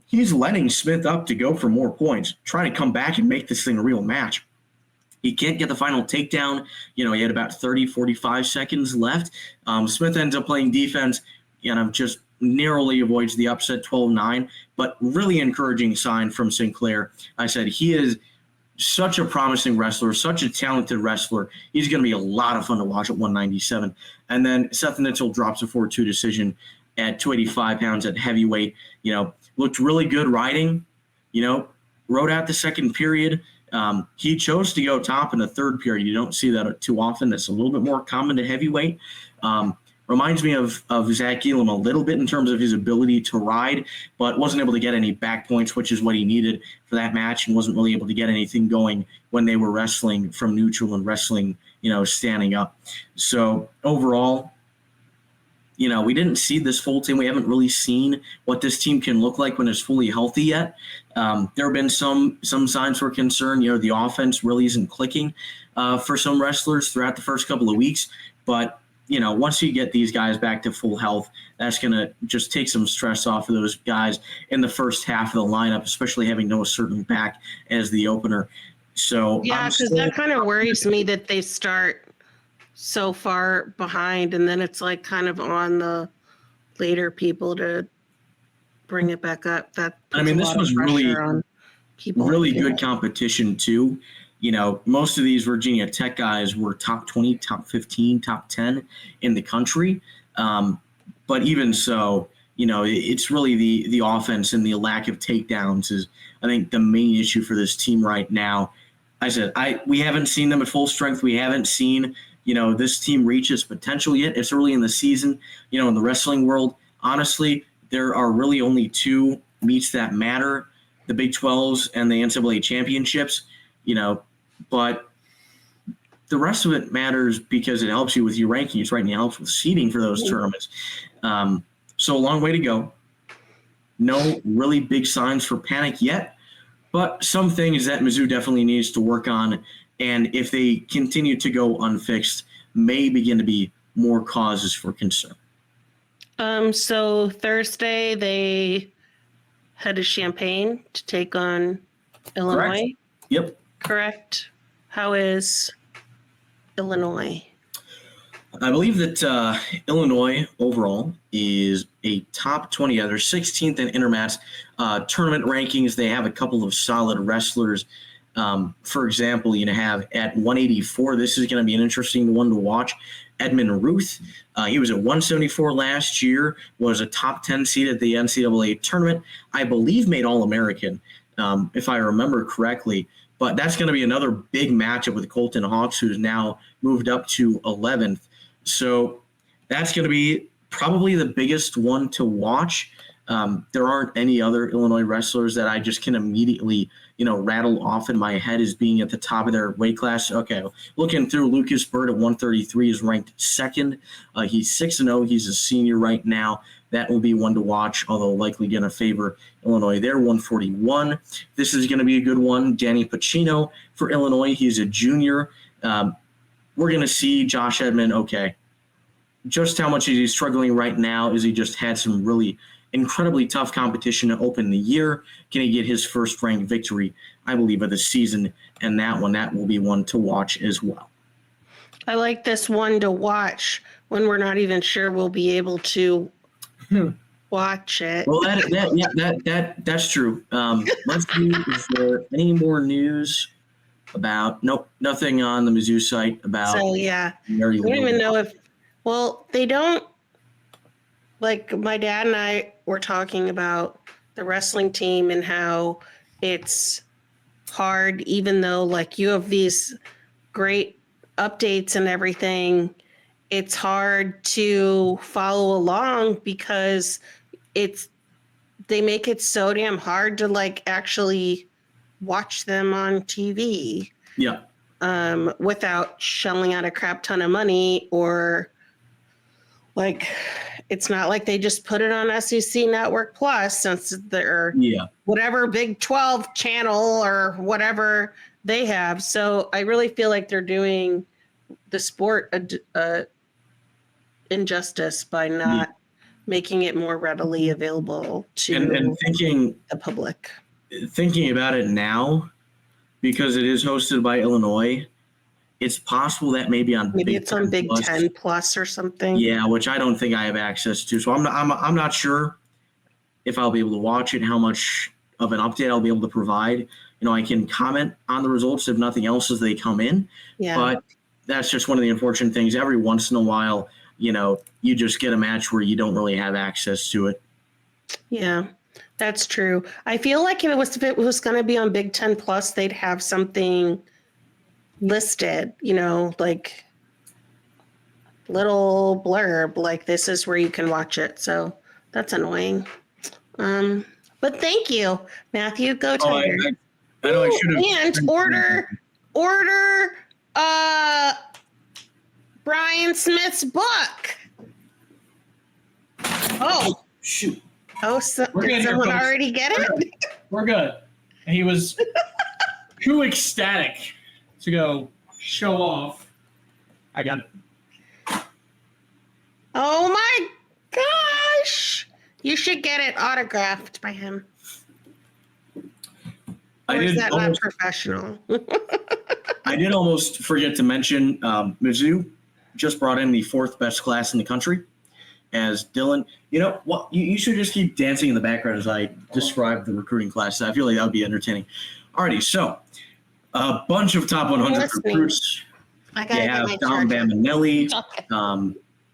He's letting Smith up to go for more points, trying to come back and make this thing a real match. He can't get the final takedown. He had about 30, 45 seconds left. Smith ends up playing defense, just narrowly avoids the upset 12-9, but really encouraging sign from Sinclair. I said he is such a promising wrestler, such a talented wrestler. He's going to be a lot of fun to watch at 197. And then Seth Nitzel drops a 4-2 decision at 285 pounds at heavyweight. Looked really good riding, rode out the second period. He chose to go top in the third period. You don't see that too often. That's a little bit more common to heavyweight. Reminds me of Zach Elam a little bit in terms of his ability to ride, but wasn't able to get any back points, which is what he needed for that match, and wasn't really able to get anything going when they were wrestling from neutral and wrestling, standing up. So overall, we didn't see this full team. We haven't really seen what this team can look like when it's fully healthy yet. There have been some signs for concern. The offense really isn't clicking for some wrestlers throughout the first couple of weeks. But, once you get these guys back to full health, that's going to just take some stress off of those guys in the first half of the lineup, especially having Noah Certain back as the opener. So yeah, because that kind of worries me that they start so far behind, and then it's like kind of on the later people to bring it back up. That puts This was really, on people. really good competition too. Most of these Virginia Tech guys were top 20, top 15, top 10 in the country. But even so, it's really the offense and the lack of takedowns is, I think, the main issue for this team right now. I said, we haven't seen them at full strength. We haven't seen, this team reach its potential yet. It's early in the season. In the wrestling world, honestly, there are really only two meets that matter, the Big 12s and the NCAA championships, but the rest of it matters because it helps you with your rankings, right? And it helps with seeding for those tournaments. So a long way to go. No really big signs for panic yet, but some things that Mizzou definitely needs to work on. And if they continue to go unfixed, may begin to be more causes for concern. So Thursday they head to Champaign to take on Illinois. Correct. Yep. Correct. How is Illinois? I believe that Illinois overall is a top 20. They're 16th in Intermat's tournament rankings. They have a couple of solid wrestlers. For example, have at 184, this is going to be an interesting one to watch, Edmund Ruth. He was at 174 last year, was a top 10 seed at the NCAA tournament. I believe made All-American, if I remember correctly. But that's going to be another big matchup with Colton Hawks, who's now moved up to 11th. So that's going to be probably the biggest one to watch. There aren't any other Illinois wrestlers that I just can immediately, rattle off in my head as being at the top of their weight class. Okay, looking through, Lucas Bird at 133 is ranked second. He's 6-0. He's a senior right now. That will be one to watch, although likely going to favor Illinois there, 141. This is going to be a good one. Danny Pacino for Illinois. He's a junior. We're going to see Josh Edmond, okay. Just how much is he struggling right now? Is he just had some really incredibly tough competition to open the year? Can he get his first ranked victory, I believe, of the season? And that will be one to watch as well. I like this one to watch when we're not even sure we'll be able to watch it. Well, that's true. Let's see, is there any more news about? Nope, nothing on the Mizzou site about. So yeah, I don't even know if. Well, they don't. Like my dad and I were talking about the wrestling team and how it's hard, even though like you have these great updates and everything. It's hard to follow along because they make it so damn hard to like actually watch them on TV. Yeah. Without shelling out a crap ton of money, or like it's not like they just put it on SEC Network Plus, since they're whatever Big 12 channel or whatever they have. So I really feel like they're doing the sport injustice by not making it more readily available to and thinking the public. Thinking about it now, because it is hosted by Illinois, it's possible that maybe it's on Big 10 Plus or something. Yeah, which I don't think I have access to. So I'm not sure if I'll be able to watch it, how much of an update I'll be able to provide. I can comment on the results if nothing else as they come in. Yeah. But that's just one of the unfortunate things. Every once in a while, you just get a match where you don't really have access to it. Yeah, that's true. I feel like if it was going to be on Big 10 Plus, they'd have something listed, like little blurb, like this is where you can watch it. So that's annoying. But thank you, Matthew. Go Tiger. I know I should have. And order Brian Smith's book. Oh shoot! Oh, so did someone already get it? We're good. And he was too ecstatic to go show off. I got it. Oh my gosh! You should get it autographed by him. Or is that not professional? I did almost forget to mention Mizzou just brought in the 4th best class in the country. As Dylan, you know what? You should just keep dancing in the background as I describe the recruiting class. I feel like that would be entertaining. Alrighty, so a bunch of top 100 recruits. I You have Dom Baminelli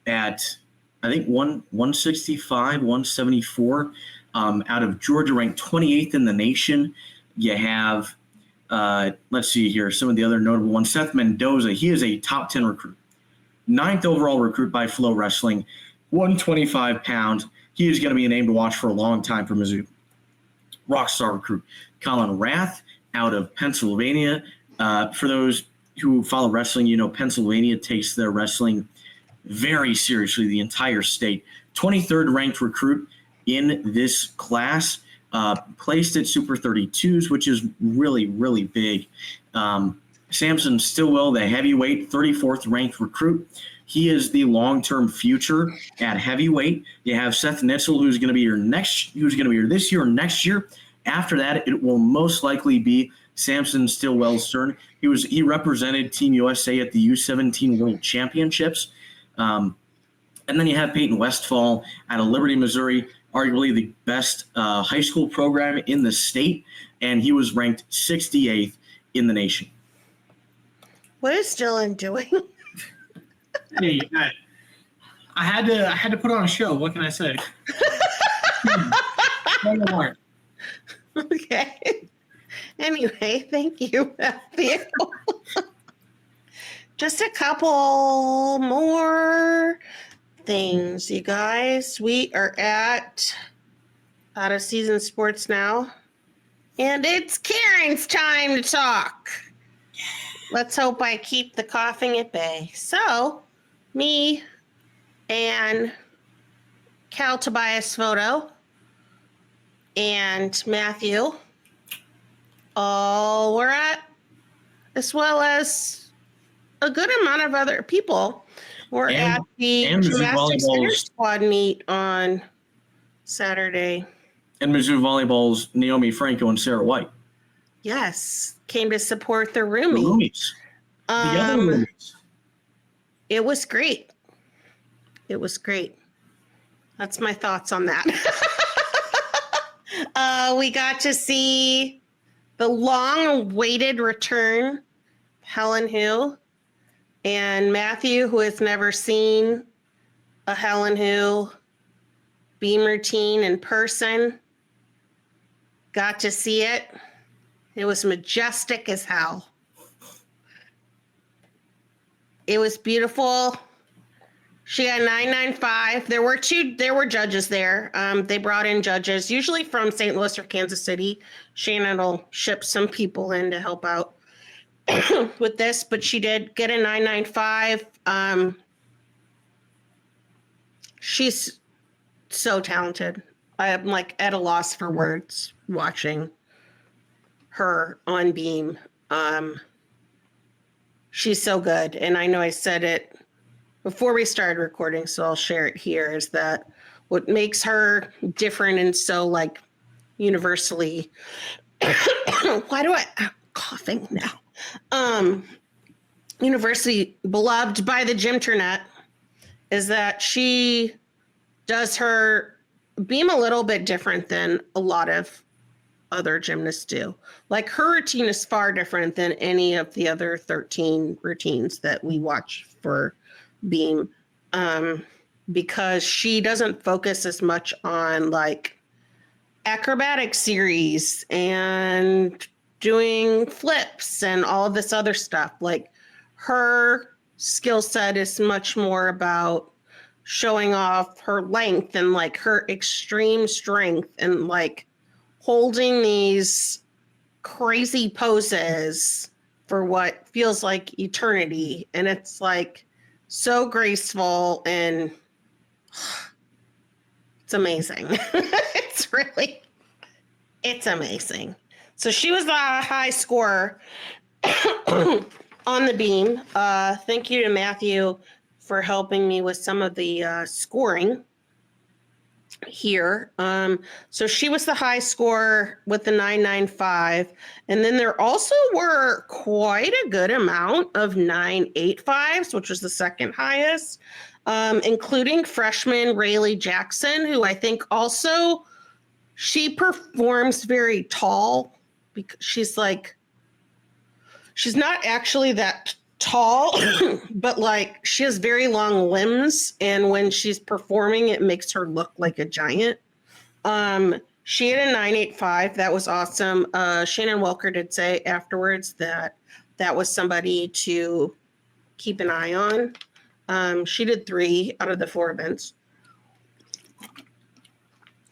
at, I think, 165, 174 out of Georgia, ranked 28th in the nation. You have, let's see here, some of the other notable ones. Seth Mendoza, he is a top 10 recruit. 9th overall recruit by Flow Wrestling, 125 pounds. He is going to be a name to watch for a long time for Mizzou. Rockstar recruit. Colin Rath out of Pennsylvania. For those who follow wrestling, you know Pennsylvania takes their wrestling very seriously, the entire state. 23rd ranked recruit in this class. Placed at Super 32s, which is really, really big. Samson Stillwell, the heavyweight, 34th ranked recruit. He is the long-term future at heavyweight. You have Seth Nitzel, who's going to be here this year or next year. After that, it will most likely be Samson Stillwell's turn. He represented Team USA at the U17 World Championships. And then you have Peyton Westfall out of Liberty, Missouri, arguably the best high school program in the state, and he was ranked 68th in the nation. What is Dylan doing? Hey, I had to put on a show. What can I say? Okay. Anyway, thank you, Matthew. Just a couple more things, you guys. We are out of season sports now, and it's Karen's time to talk. Let's hope I keep the coughing at bay. So, me and Cal Tobias Photo and Matthew all were at, as well as a good amount of other people were at the gymnastics intrasquad meet on Saturday. And Mizzou Volleyball's Naomi Franco and Sarah White. Yes, came to support their roomie. The other roomies. It was great. It was great. That's my thoughts on that. We got to see the long-awaited return of Helen Hu. And Matthew, who has never seen a Helen Hu beam routine in person, got to see it. It was majestic as hell. It was beautiful. She got 995. There were judges there. They brought in judges, usually from St. Louis or Kansas City. Shannon will ship some people in to help out with this, but she did get a 995. She's so talented. I am like at a loss for words watching her on beam. She's so good. And I know I said it before we started recording, so I'll share it here, is that what makes her different and so like universally I'm coughing now. Universally beloved by the gymternet is that she does her beam a little bit different than a lot of other gymnasts do. Like her routine is far different than any of the other 13 routines that we watch for beam, because she doesn't focus as much on like acrobatic series and doing flips and all of this other stuff. Like her skill set is much more about showing off her length and like her extreme strength and like holding these crazy poses for what feels like eternity. And it's like so graceful and it's amazing. It's amazing. So she was a high scorer on the beam. Thank you to Matthew for helping me with some of the scoring. here. So she was the high scorer with the 995. And then there also were quite a good amount of 985s, which was the second highest, including freshman Rayleigh Jackson, who I think also she performs very tall because she's not actually that tall, but like she has very long limbs, and when she's performing it makes her look like a giant. She had a 985. That was awesome. Shannon Welker did say afterwards that was somebody to keep an eye on. She did 3 out of the 4 events.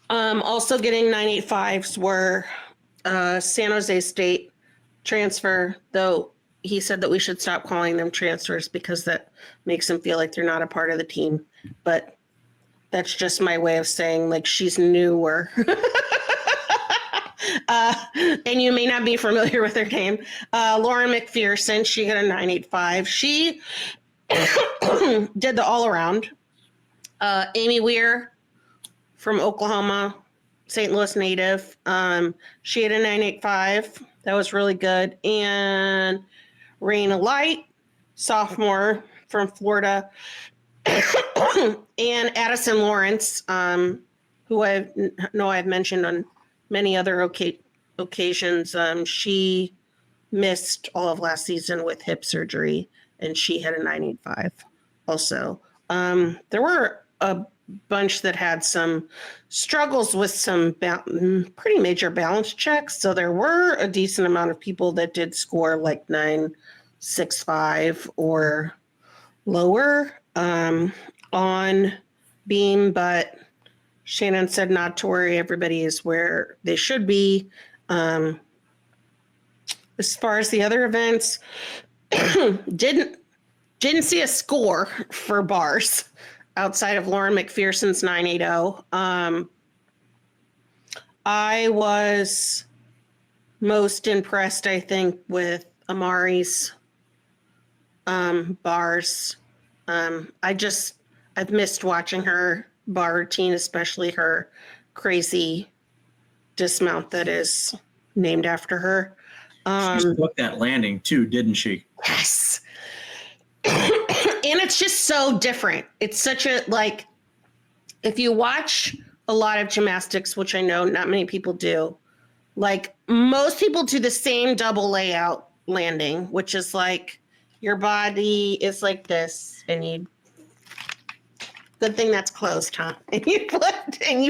Also getting 985s were San Jose State transfer, though he said that we should stop calling them transfers because that makes them feel like they're not a part of the team. But that's just my way of saying like she's newer. And you may not be familiar with her name. Lauren McPherson, she got a 985. She did the all around. Amy Weir from Oklahoma, St. Louis native. She had a 985. That was really good. And Raina Light, sophomore from Florida. And Addison Lawrence, who I've mentioned on many other occasions. She missed all of last season with hip surgery, and she had a 985 also. There were a bunch that had some struggles with some pretty major balance checks. So there were a decent amount of people that did score like 965 or lower on beam, but Shannon said not to worry. Everybody is where they should be. As far as the other events, didn't see a score for bars outside of Lauren McPherson's 980. I was most impressed, I think, with Amari's bars. I've missed watching her bar routine, especially her crazy dismount that is named after her. She took that landing too, didn't she? Yes. And it's just so different. It's such a, like, if you watch a lot of gymnastics, which I know not many people do, like most people do the same double layout landing, which is like your body is like this and you, good thing that's closed, huh? And you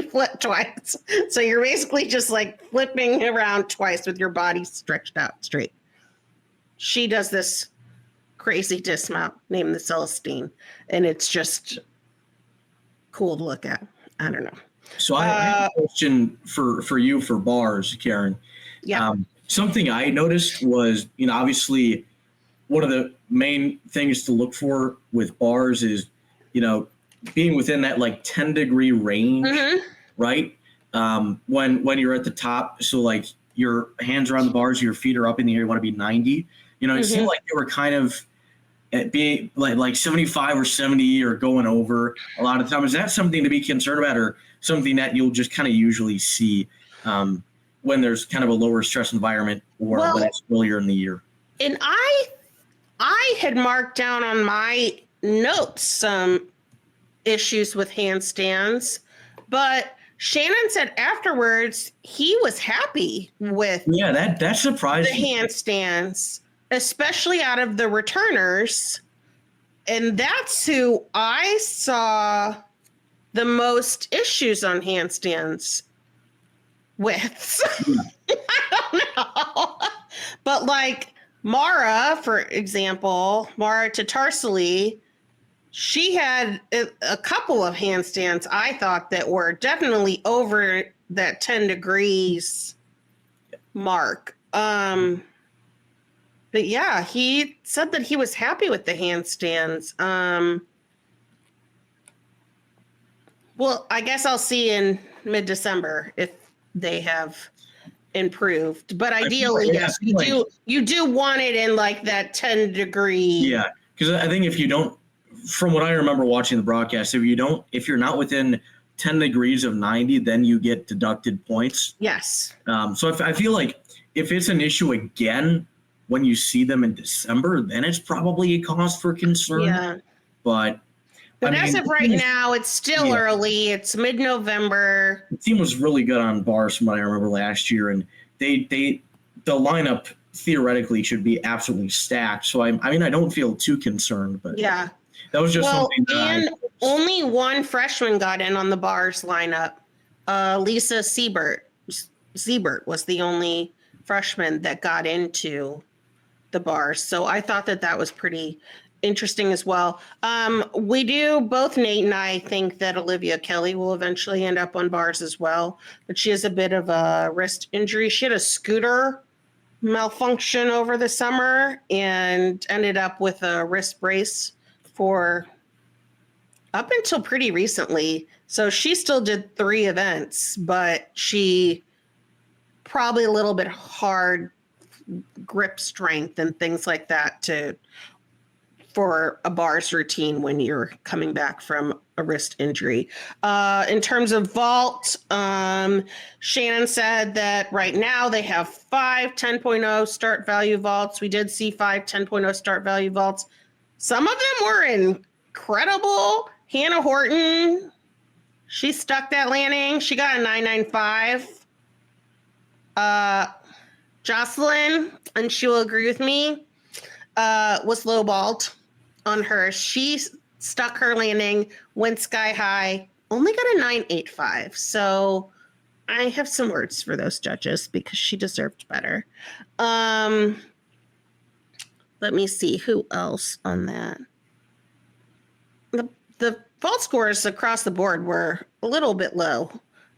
flip twice. So you're basically just like flipping around twice with your body stretched out straight. She does this crazy dismount named the Celestine, and it's just cool to look at. I don't know. So I have a question for you for bars, Karen. Yeah. Something I noticed was, obviously one of the main things to look for with bars is, being within that like 10-degree range, right? When you're at the top, so like your hands are on the bars, your feet are up in the air, you want to be 90. It seemed like they were kind of at being like 75 or 70 or going over a lot of the time. Is that something to be concerned about, or something that you'll just kind of usually see when there's kind of a lower stress environment, or when it's earlier in the year? And I had marked down on my notes some issues with handstands, but Shannon said afterwards he was happy with that surprised the handstands, especially out of the returners. And that's who I saw the most issues on handstands with. I don't know. But like Mara, for example, Mara Tatarsely, she had a couple of handstands I thought that were definitely over that 10 degrees mark. But yeah, he said that he was happy with the handstands. Well, I guess I'll see in mid-December if they have improved. But ideally, yes, you do want it in like that 10 degree. Yeah, because I think if you don't, from what I remember watching the broadcast, if you're not within 10 degrees of 90, then you get deducted points. Yes. So I feel like if it's an issue again when you see them in December, then it's probably a cause for concern. Yeah. But as of right now, it's still early. It's mid-November. The team was really good on bars from what I remember last year, and the lineup theoretically should be absolutely stacked. So I don't feel too concerned, but yeah, that was just something. Only one freshman got in on the bars lineup. Lisa Siebert was the only freshman that got into the bars. So I thought that was pretty interesting as well. We do, both Nate and I think that Olivia Kelly will eventually end up on bars as well, but she has a bit of a wrist injury. She had a scooter malfunction over the summer and ended up with a wrist brace for up until pretty recently. So she still did 3 events, but she probably a little bit hard grip strength and things like that for a bars routine when you're coming back from a wrist injury. In terms of vault, Shannon said that right now they have 5 10.0 start value vaults. We did see 5 10.0 start value vaults. Some of them were incredible. Hannah Horton, she stuck that landing. She got a 995. Jocelyn, and she will agree with me, was lowballed on her. She stuck her landing, went sky high, only got a 985. So I have some words for those judges because she deserved better. Let me see who else on that. The vault scores across the board were a little bit low.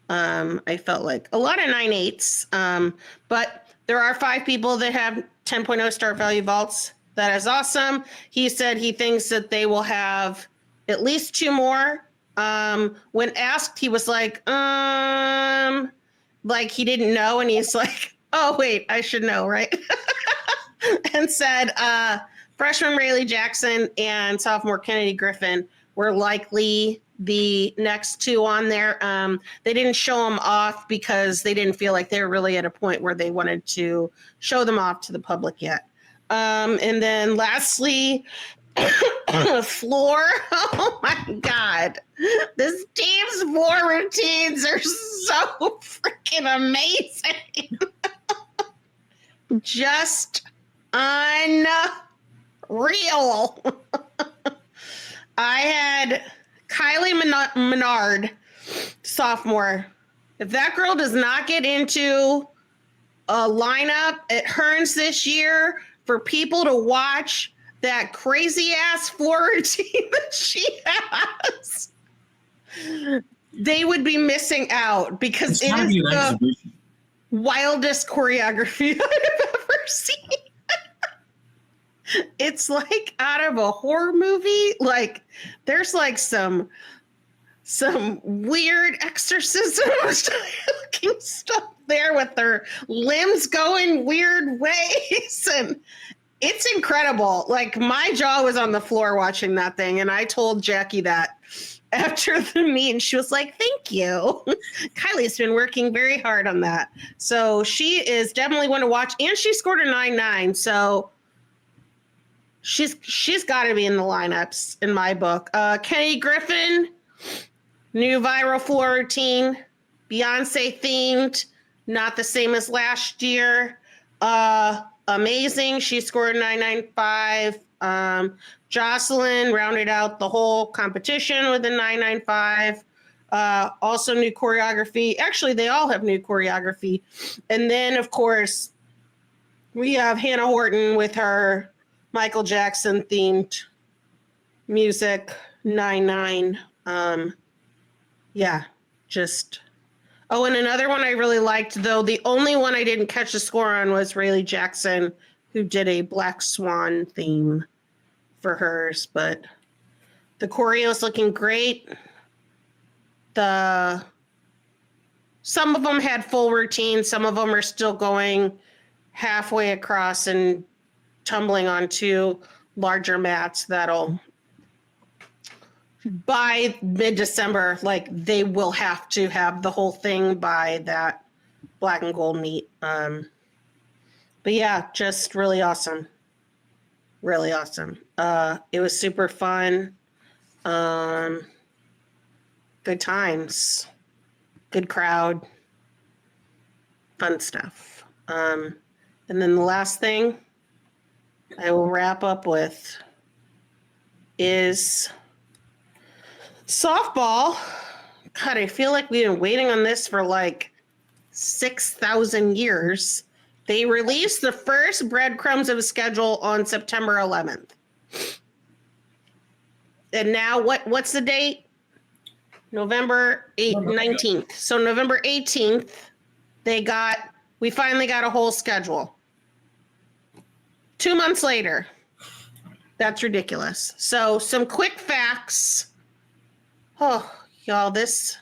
I felt like a lot of 9.8s, but there are 5 people that have 10.0 start value vaults. That is awesome. He said he thinks that they will have at least 2 more. When asked, he was like he didn't know. And he's like, oh, wait, I should know, right? And said freshman Rayleigh Jackson and sophomore Kennedy Griffin were likely the next 2 on there. They didn't show them off because they didn't feel like they were really at a point where they wanted to show them off to the public yet. And then lastly, floor. Oh my God. This team's floor routines are so freaking amazing. Just unreal. I had Kylie Menard, sophomore. If that girl does not get into a lineup at Hearns this year for people to watch that crazy ass floor routine that she has, they would be missing out because it is the wildest choreography I've ever seen. It's like out of a horror movie. Like there's like some weird exorcism looking stuff there with their limbs going weird ways. And it's incredible. Like my jaw was on the floor watching that thing. And I told Jackie that after the meet, and she was like, thank you. Kylie's been working very hard on that. So she is definitely one to watch. And she scored a 9.9. So she's got to be in the lineups in my book. Kenny Griffin, new viral floor routine, Beyonce themed, not the same as last year. Amazing. She scored 995. Jocelyn rounded out the whole competition with a 995. Also new choreography. Actually, they all have new choreography. And then, of course, we have Hannah Horton with her Michael Jackson themed music, 9.9. Yeah, just. Oh, and another one I really liked, though the only one I didn't catch the score on was Rayleigh Jackson, who did a Black Swan theme for hers. But the choreo is looking great. Some of them had full routines. Some of them are still going halfway across and tumbling onto larger mats that'll by mid-December, like they will have to have the whole thing by that black and gold meet. But yeah, just really awesome. Really awesome. It was super fun. Good times. Good crowd. Fun stuff. And then the last thing I will wrap up with is softball. God, I feel like we've been waiting on this for like 6,000 years. They released the first breadcrumbs of a schedule on September 11th. And now what's the date? November 19th. So November 18th, we finally got a whole schedule. 2 months later. That's ridiculous. So some quick facts. Oh, y'all, this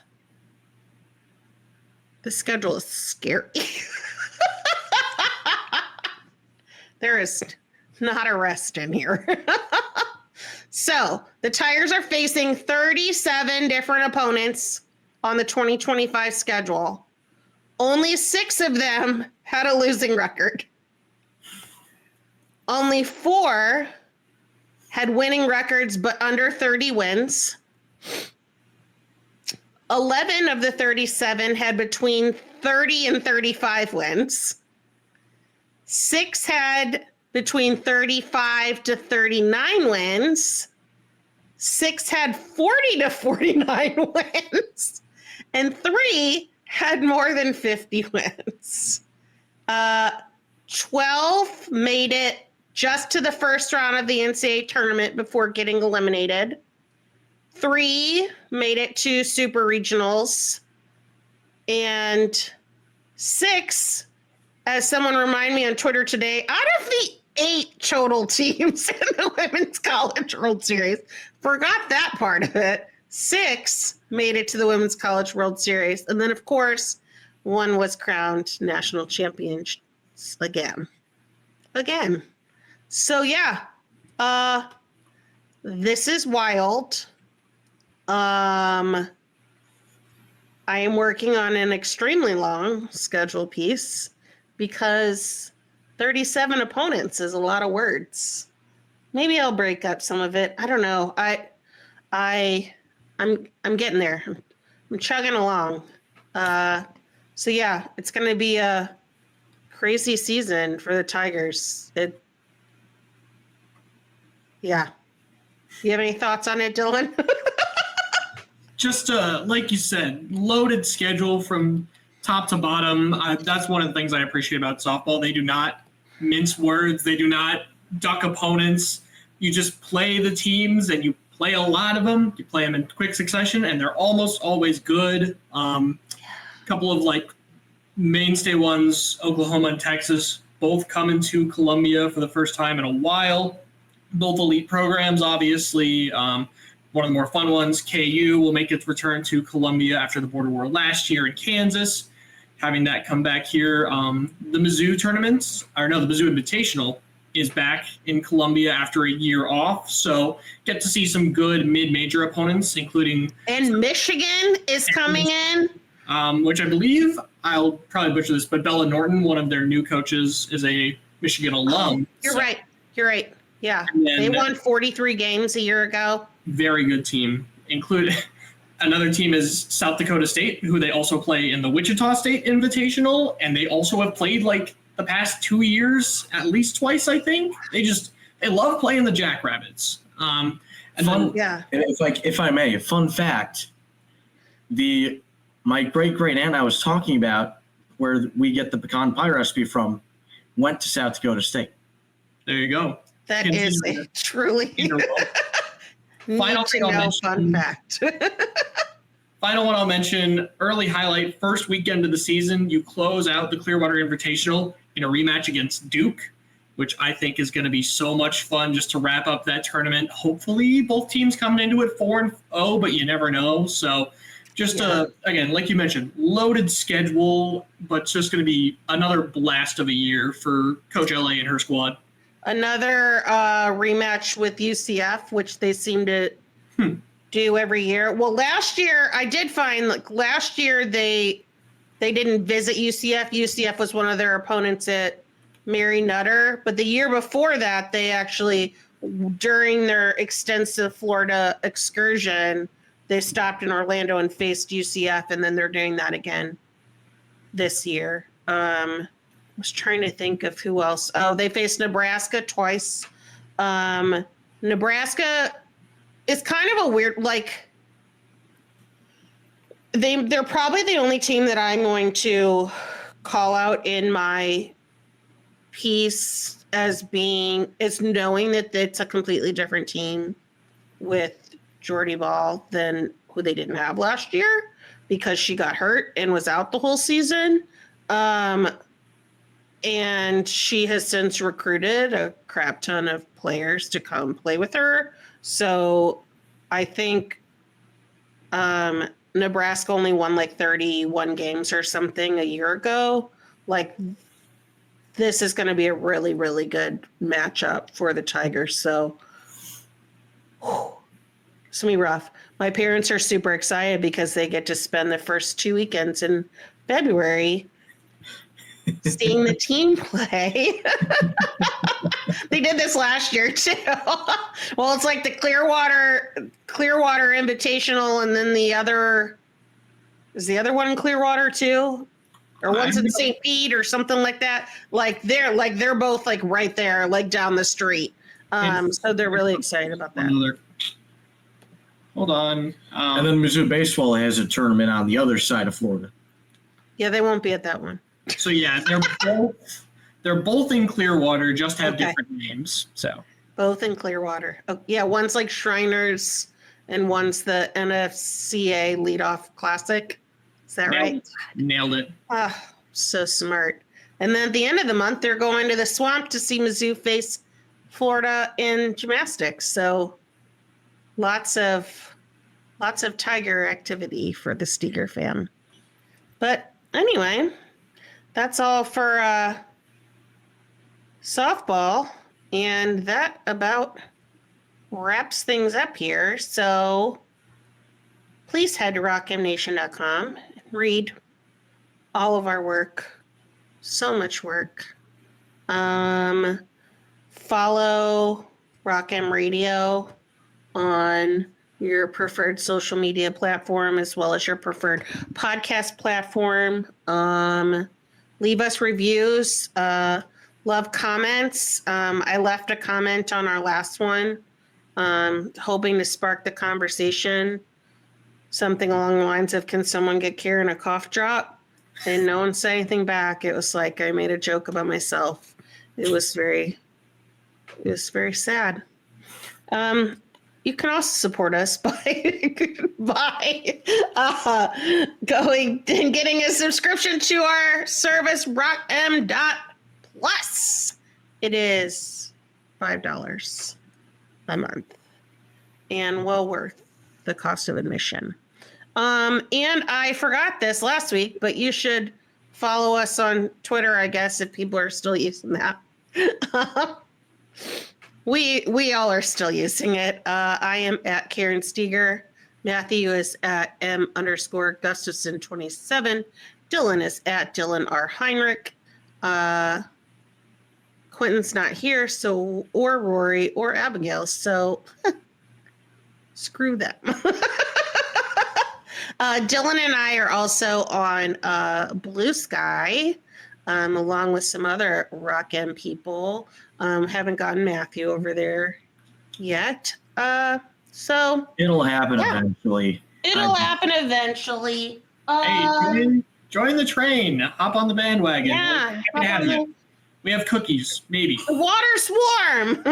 schedule is scary. There is not a rest in here. So the Tigers are facing 37 different opponents on the 2025 schedule. Only 6 of them had a losing record. Only 4 had winning records but under 30 wins. 11 of the 37 had between 30 and 35 wins. 6 had between 35 to 39 wins. 6 had 40 to 49 wins. And 3 had more than 50 wins. 12 made it just to the first round of the NCAA tournament before getting eliminated. 3 made it to super regionals. And 6, as someone reminded me on Twitter today, out of the 8 total teams in the Women's College World Series, forgot that part of it, 6 made it to the Women's College World Series. And then, of course, 1 was crowned national champions again. So, yeah, this is wild. I am working on an extremely long schedule piece because 37 opponents is a lot of words. Maybe I'll break up some of it. I don't know. I'm getting there. I'm chugging along. So yeah, it's going to be a crazy season for the Tigers. Yeah. You have any thoughts on it, Dylan? Just like you said, loaded schedule from top to bottom. That's one of the things I appreciate about softball. They do not mince words. They do not duck opponents. You just play the teams, and you play a lot of them. You play them in quick succession, and they're almost always good. A couple of like mainstay ones, Oklahoma and Texas, both coming to Columbia for the first time in a while. Both elite programs, obviously. One of the more fun ones, KU, will make its return to Columbia after the Border War last year in Kansas, having that come back here. The Mizzou the Mizzou Invitational is back in Columbia after a year off. So get to see some good mid-major opponents, including... And Michigan is coming in. Which I believe, I'll probably butcher this, but Bella Norton, one of their new coaches, is a Michigan alum. You're right. Yeah. They won 43 games a year ago. Very good team. Another team is South Dakota State, who they also play in the Wichita State Invitational, and they also have played like the past 2 years at least twice, I think. They love playing the Jackrabbits. If I may, a fun fact: my great aunt I was talking about, where we get the pecan pie recipe from, went to South Dakota State. There you go. That is a truly Final thing I'll mention. Fun fact. Final one I'll mention, early highlight, first weekend of the season, you close out the Clearwater Invitational in a rematch against Duke, which I think is going to be so much fun just to wrap up that tournament. Hopefully both teams coming into it 4-0, but you never know. So just, again, like you mentioned, loaded schedule, but it's just going to be another blast of a year for Coach LA and her squad. Another rematch with UCF, which they seem to do every year. Well, last year I did find like last year they didn't visit UCF. UCF was one of their opponents at Mary Nutter, but the year before that they actually, during their extensive Florida excursion, they stopped in Orlando and faced UCF, and then they're doing that again this year. I was trying to think of who else. Oh, they faced Nebraska twice. Nebraska is kind of a weird, like, they're probably the only team that I'm going to call out in my piece as knowing that it's a completely different team with Jordy Ball than who they didn't have last year because she got hurt and was out the whole season. And she has since recruited a crap ton of players to come play with her. So I think Nebraska only won like 31 games or something a year ago. Like, this is going to be a really, really good matchup for the Tigers. So it's going to be rough. My parents are super excited because they get to spend the first 2 weekends in February seeing the team play. They did this last year too. Well, it's like the Clearwater Invitational, and then is the other one in Clearwater too? Or one's in St. Pete or something like that. They're both like right there, like down the street. So they're really excited about that. Hold on. And then Mizzou Baseball has a tournament on the other side of Florida. Yeah, they won't be at that one. So yeah, they're both in Clearwater, just have different names. So both in Clearwater. Oh, yeah, one's like Shriners and one's the NFCA Leadoff Classic. Is that right? Nailed it. Ah, so smart. And then at the end of the month, they're going to the Swamp to see Mizzou face Florida in gymnastics. So lots of Tiger activity for the Steger fan. But anyway, that's all for softball, and that about wraps things up here. So please head to rockmnation.com and read all of our work. So much work. Follow Rock M Radio on your preferred social media platform as well as your preferred podcast platform. Leave us reviews. Love comments. I left a comment on our last one, hoping to spark the conversation. Something along the lines of, can someone get Karen a cough drop? And no one said anything back. It was like I made a joke about myself. It was very sad. You can also support us by going and getting a subscription to our service, rockm.plus. It is $5 a month and well worth the cost of admission. And I forgot this last week, but you should follow us on Twitter, I guess, if people are still using that. We all are still using it. I am at Karen Steger. Matthew is at M_Gustafson27. Dylan is at Dylan R. Heinrich. Quentin's not here, or Rory or Abigail, so screw them. Dylan and I are also on Blue Sky, along with some other Rock M people. Haven't gotten Matthew over there yet. So it'll happen eventually. It'll happen eventually. Hey, join the train. Hop on the bandwagon. Yeah. We have cookies, maybe. The water's warm.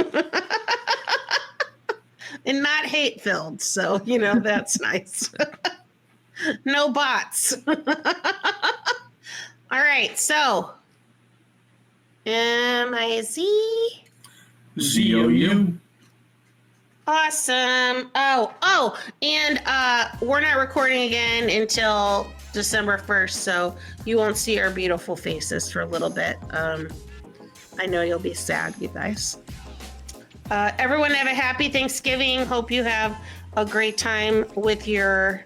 And not hate-filled, so, that's nice. No bots. All right, so M-I-Z. Z-O-U. Awesome. Oh, and we're not recording again until December 1st, so you won't see our beautiful faces for a little bit. I know you'll be sad, you guys. Everyone have a happy Thanksgiving. Hope you have a great time with your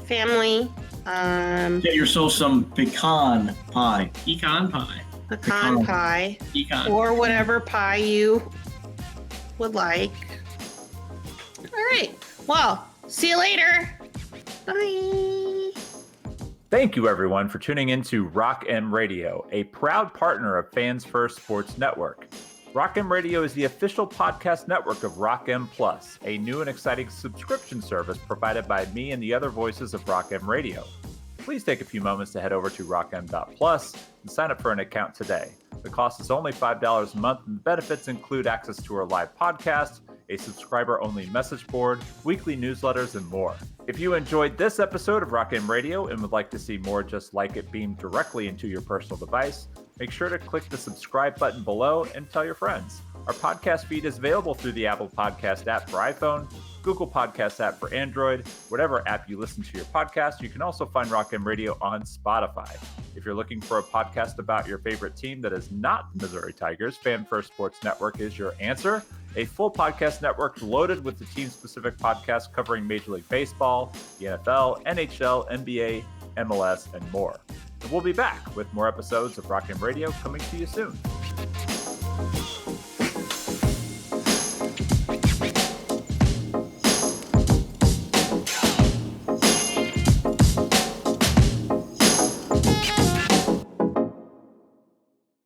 family. Get yourself some pecan pie. Pecan pie. Pecan pie. Pecan. Or whatever pie you would like. All right. Well, see you later. Bye. Thank you, everyone, for tuning in to Rock M Radio, a proud partner of Fans First Sports Network. Rock M Radio is the official podcast network of Rock M Plus, a new and exciting subscription service provided by me and the other voices of Rock M Radio. Please take a few moments to head over to rockm.plus and sign up for an account today. The cost is only $5 a month, and the benefits include access to our live podcast, a subscriber-only message board, weekly newsletters, and more. If you enjoyed this episode of Rock M Radio and would like to see more just like it beamed directly into your personal device, make sure to click the subscribe button below and tell your friends. Our podcast feed is available through the Apple Podcast app for iPhone, Google Podcast app for Android, whatever app you listen to your podcast. You can also find Rock M Radio on Spotify. If you're looking for a podcast about your favorite team that is not the Missouri Tigers, Fan First Sports Network is your answer. A full podcast network loaded with the team-specific podcasts covering Major League Baseball, the NFL, NHL, NBA, MLS, and more. And we'll be back with more episodes of Rock M Radio coming to you soon.